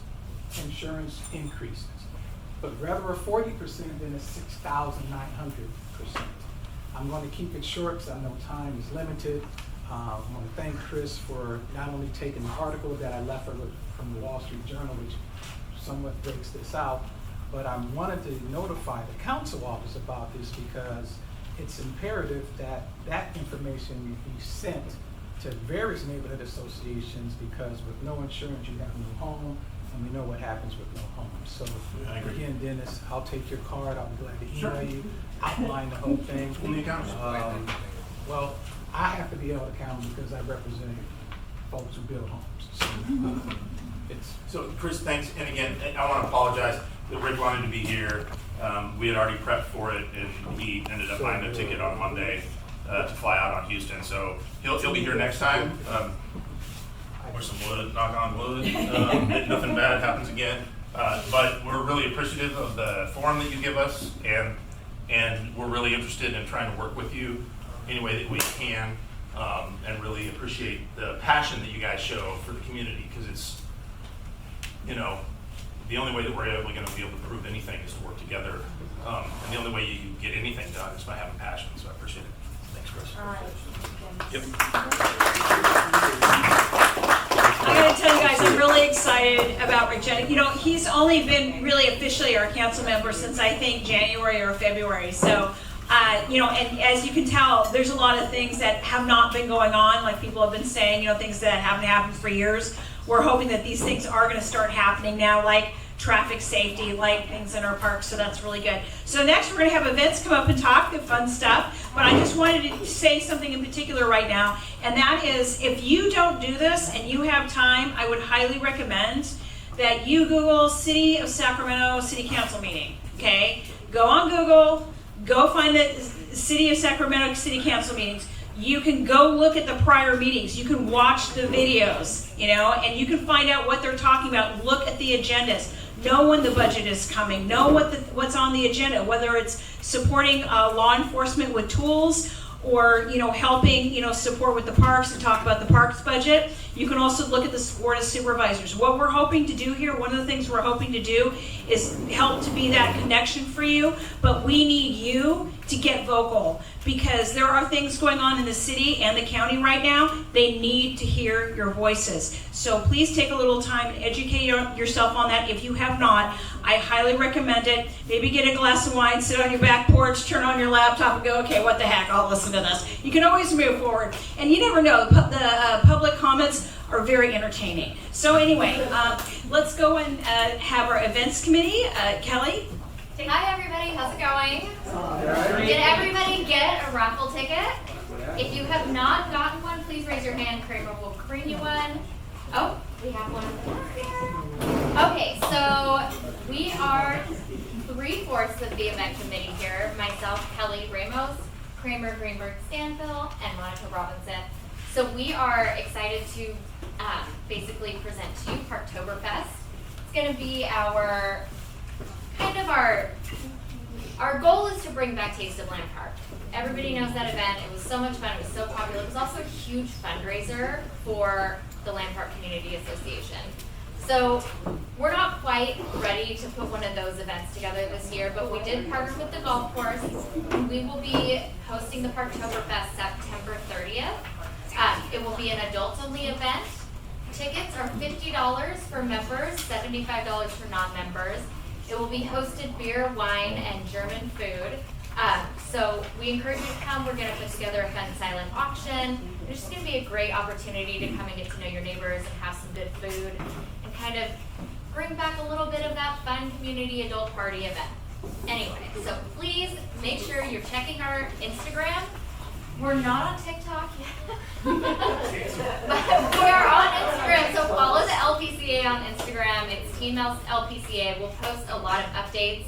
insurance increases, but rather a 40% than a 6,900%. I'm going to keep it short because I know time is limited. I want to thank Chris for not only taking the article that I left her with from the Wall Street Journal, which somewhat breaks this out, but I wanted to notify the council office about this because it's imperative that that information be sent to various neighborhood associations, because with no insurance, you have no home, and we know what happens with no home. So again, Dennis, I'll take your card. I'll be glad to email you, outline the whole thing. Well, I have to be held accountable because I represent folks who build homes. So Chris, thanks. And again, I want to apologize that Rick wanted to be here. We had already prepped for it, and he ended up buying a ticket on Monday to fly out on Houston. So he'll be here next time. Or some wood, knock on wood. That nothing bad happens again. But we're really appreciative of the forum that you give us, and we're really interested in trying to work with you any way that we can, and really appreciate the passion that you guys show for the community, because it's, you know, the only way that we're going to be able to prove anything is to work together, and the only way you get anything done is by having passion. So I appreciate it. Thanks, Chris. All right. Yep. I gotta tell you guys, I'm really excited about Rick Jennings. You know, he's only been really officially our council member since I think January or February. So, you know, and as you can tell, there's a lot of things that have not been going on, like people have been saying, you know, things that haven't happened for years. We're hoping that these things are going to start happening now, like traffic safety, like things in our parks, so that's really good. So next we're going to have events come up and talk, the fun stuff, but I just wanted to say something in particular right now, and that is, if you don't do this and you have time, I would highly recommend that you Google City of Sacramento City Council meeting, okay? Go on Google, go find the City of Sacramento City Council meetings. You can go look at the prior meetings. You can watch the videos, and you can find out what they're talking about. Look at the agendas. Know when the budget is coming. Know what's on the agenda, whether it's supporting law enforcement with tools or helping support with the parks and talk about the parks budget. You can also look at the board of supervisors. What we're hoping to do here, one of the things we're hoping to do is help to be that connection for you, but we need you to get vocal because there are things going on in the city and the county right now. They need to hear your voices. So please take a little time and educate yourself on that. If you have not, I highly recommend it. Maybe get a glass of wine, sit on your back porch, turn on your laptop and go, okay, what the heck, I'll listen to this. You can always move forward. And you never know, the public comments are very entertaining. So anyway, let's go and have our events committee. Kelly? Hi everybody, how's it going? Did everybody get a raffle ticket? If you have not gotten one, please raise your hand. Kramer will bring you one. Oh, we have one here. Okay, so we are 3/4 of the event committee here. Myself, Kelly Ramos, Kramer Greenberg Stanville, and Monica Robinson. So we are excited to basically present to you Parktoberfest. It's going to be our goal is to bring back Taste of Land Park. Everybody knows that event. It was so much fun. It was so popular. It was also a huge fundraiser for the Land Park Community Association. So we're not quite ready to put one of those events together this year, but we did partner with the golf course. We will be hosting the Parktoberfest September 30th. It will be an adults-only event. Tickets are $50 for members, $75 for non-members. It will be hosted beer, wine, and German food. So we encourage you to come. We're going to put together a fun silent auction. It's just going to be a great opportunity to come and get to know your neighbors and have some good food and kind of bring back a little bit of that fun community adult party event. Anyway, so please make sure you're checking our Instagram. We're not on TikTok yet, but we are on Instagram. So follow the LPCA on Instagram. It's Team LPCA. We'll post a lot of updates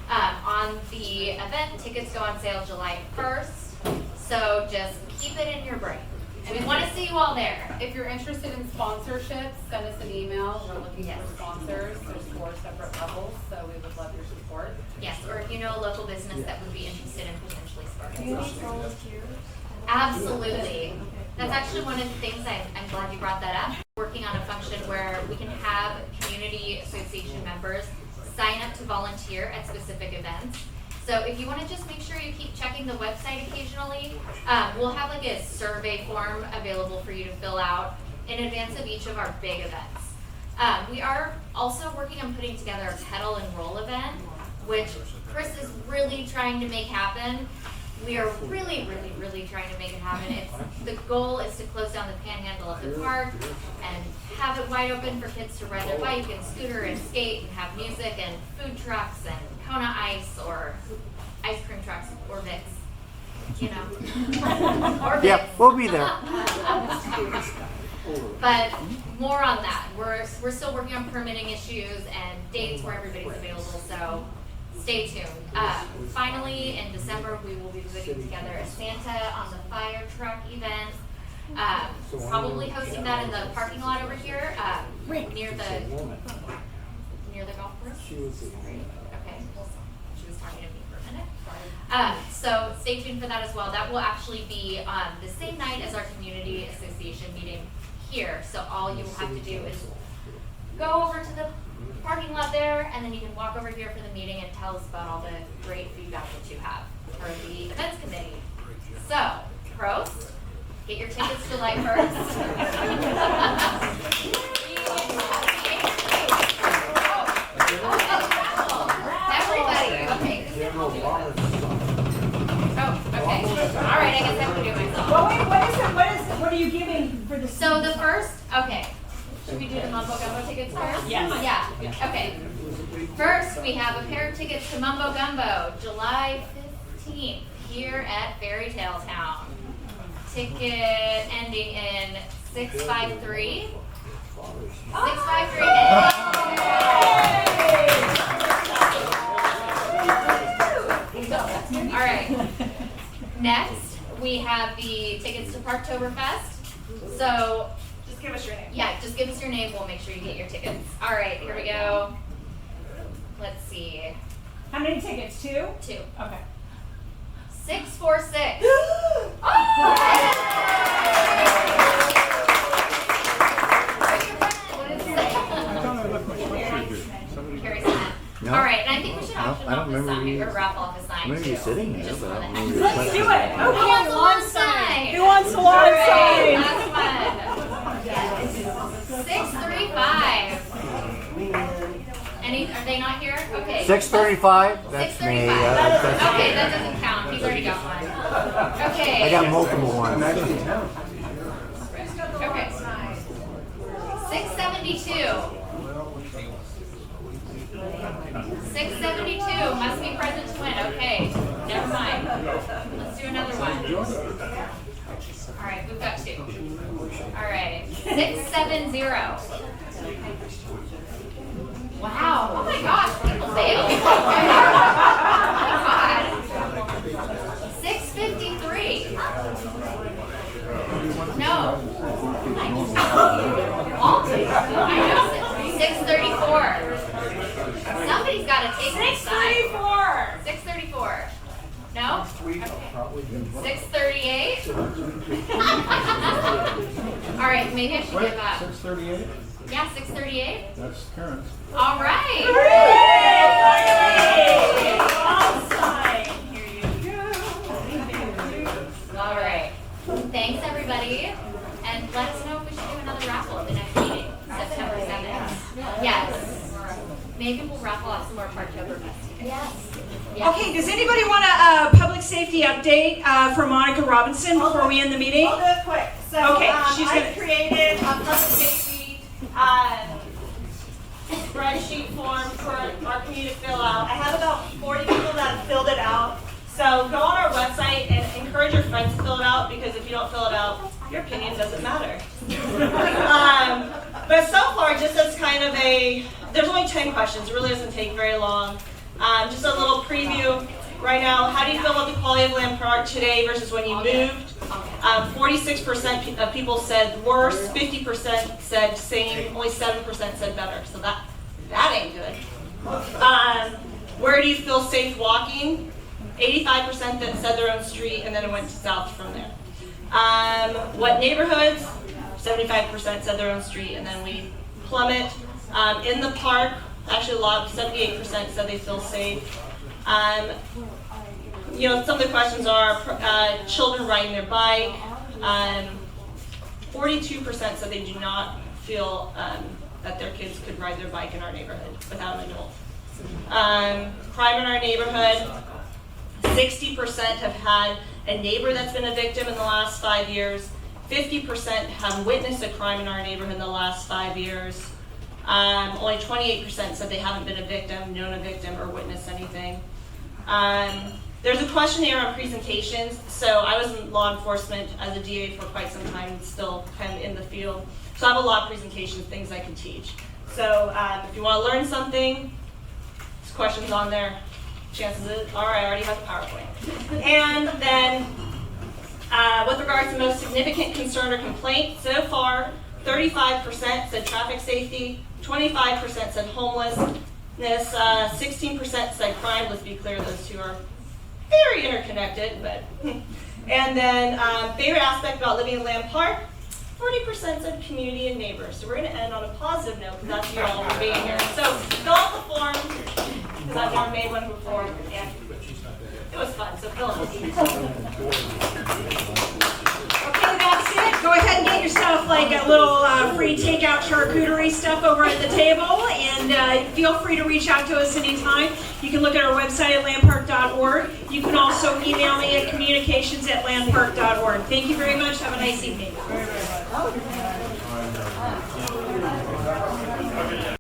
on the event. Tickets go on sale July 1st. So just keep it in your brain. And we want to see you all there. If you're interested in sponsorships, send us an email. We're looking for sponsors. There's 4 separate levels, so we would love your support. Yes, or if you know a local business that would be interested in potentially Do you need sponsoring. volunteers? Absolutely. That's actually one of the things I'm glad you brought that up. Working on a function where we can have community association members sign up to volunteer at specific events. So if you want to just make sure you keep checking the website occasionally, we'll have like a survey form available for you to fill out in advance of each of our big events. We are also working on putting together a pedal and roll event, which Chris is really trying to make happen. We are really trying to make it happen. The goal is to close down the panhandle of the park and have it wide open for kids to ride their bike and scooter and skate and have music and food trucks and Kona ice or ice cream trucks or Vicks, you know. Or Vicks. Yep, we'll be there. But more on that. We're still working on permitting issues and dates where everybody's available, so stay tuned. Finally, in December, we will be putting together a Santa on the fire truck event. Probably hosting that in the parking lot over here, near the golf course. Okay, well, she was talking to me for a minute. So stay tuned for that as well. That will actually be on the same night as our community association meeting here. So all you will have to do is go over to the parking lot there, and then you can walk over here for the meeting and tell us about all the great feedback that you have for the events committee. So, Prost, get your tickets July 1st. Everybody, okay. Oh, okay. All right, I guess I have to do it myself. Well, wait, what are you giving for the? So the first, okay. Should we do the Mumbo Gumbo tickets first? Yes. Yeah. Okay. First, we have a pair of tickets to Mumbo Gumbo, July 15th, here at Fairy Tale Town. Ticket ending in 653. 653. All right. Next, we have the tickets to Parktoberfest. So Just give us your name. yeah, just give us your name. We'll make sure you get your tickets. All right, here we go. Let's see. How many tickets? 2? 2. Okay. 646. What did it say? I thought I left my sweatshirt here. Somebody. Carrie's sign. No. All right, and I think we should auction I don't off the remember sign you- or raffle off the sign I remember too. you sitting there, Just but I don't wanna- remember your Let's do it. question. Who Okay. wants a lawn sign? Who wants a lawn All right, sign? last one. 635. Are they not here? Okay. 635. That's me. 635. Okay, that doesn't count. He's already got one. Okay. I got multiple ones. Okay. 672. 672 must be present to win. Okay, never mind. Let's do another one. All right, we've got 2. All right, 670. Wow. Oh my gosh, people bailed. Oh my God. 653. No. I know. 634. Somebody's got to take this side. 634. No? Okay. 638. All right, maybe I should give up. 638? Yeah, 638. That's Karen's. All right. All right. Thanks, everybody. And let us know if we should do another raffle at the next meeting, September 7th. Yes. Maybe we'll raffle off some more Parktoberfest. Yes. Okay, does anybody want a public safety update for Monica Robinson before we end the meeting? I'll do it quick. So Okay, she's I gonna- created a public safety spreadsheet form for our community to fill out. I have about 40 people that have filled it out. So go on our website and encourage your friends to fill it out, because if you don't fill it out, your opinion doesn't matter. But so far, just as kind of there's only 10 questions. It really doesn't take very long. Just a little preview. Right now, how do you feel about the quality of Lamb Park today versus when you moved? 46% of people said worse, 50% said same, only 7% said better. So that ain't good. Where do you feel safe walking? 85% that said their own street, and then it went south from there. What neighborhoods? 75% said their own street, and then we plummet. In the park, actually 78% said they feel safe. Some of the questions are children riding their bike. 42% said they do not feel that their kids could ride their bike in our neighborhood without an adult. Crime in our neighborhood, 60% have had a neighbor that's been a victim in the last 5 years. 50% have witnessed a crime in our neighborhood in the last 5 years. Only 28% said they haven't been a victim, known a victim, or witnessed anything. There's a questionnaire on presentations. So I was in law enforcement as a DA for quite some time, and still kind of in the field. So I have a lot of presentations, things I can teach. So if you want to learn something, there's questions on there. Chances are I already have the PowerPoint. And then with regards to most significant concern or complaint, so far 35% said traffic safety, 25% said homelessness, 16% said crime. Let's be clear, those two are very interconnected. But and then favorite aspect about living in Lamb Park, 40% said community and neighbors. So we're going to end on a positive note, because that's you all for being here. So fill out the form, because I've never made one before. And it was fun, so fill it out. Okay, that's it. Go ahead and get yourself like a little free takeout charcuterie stuff over at the table, and feel free to reach out to us anytime. You can look at our website at landpark.org. You can also email me at communications@landpark.org. Thank you very much. Have a nice evening.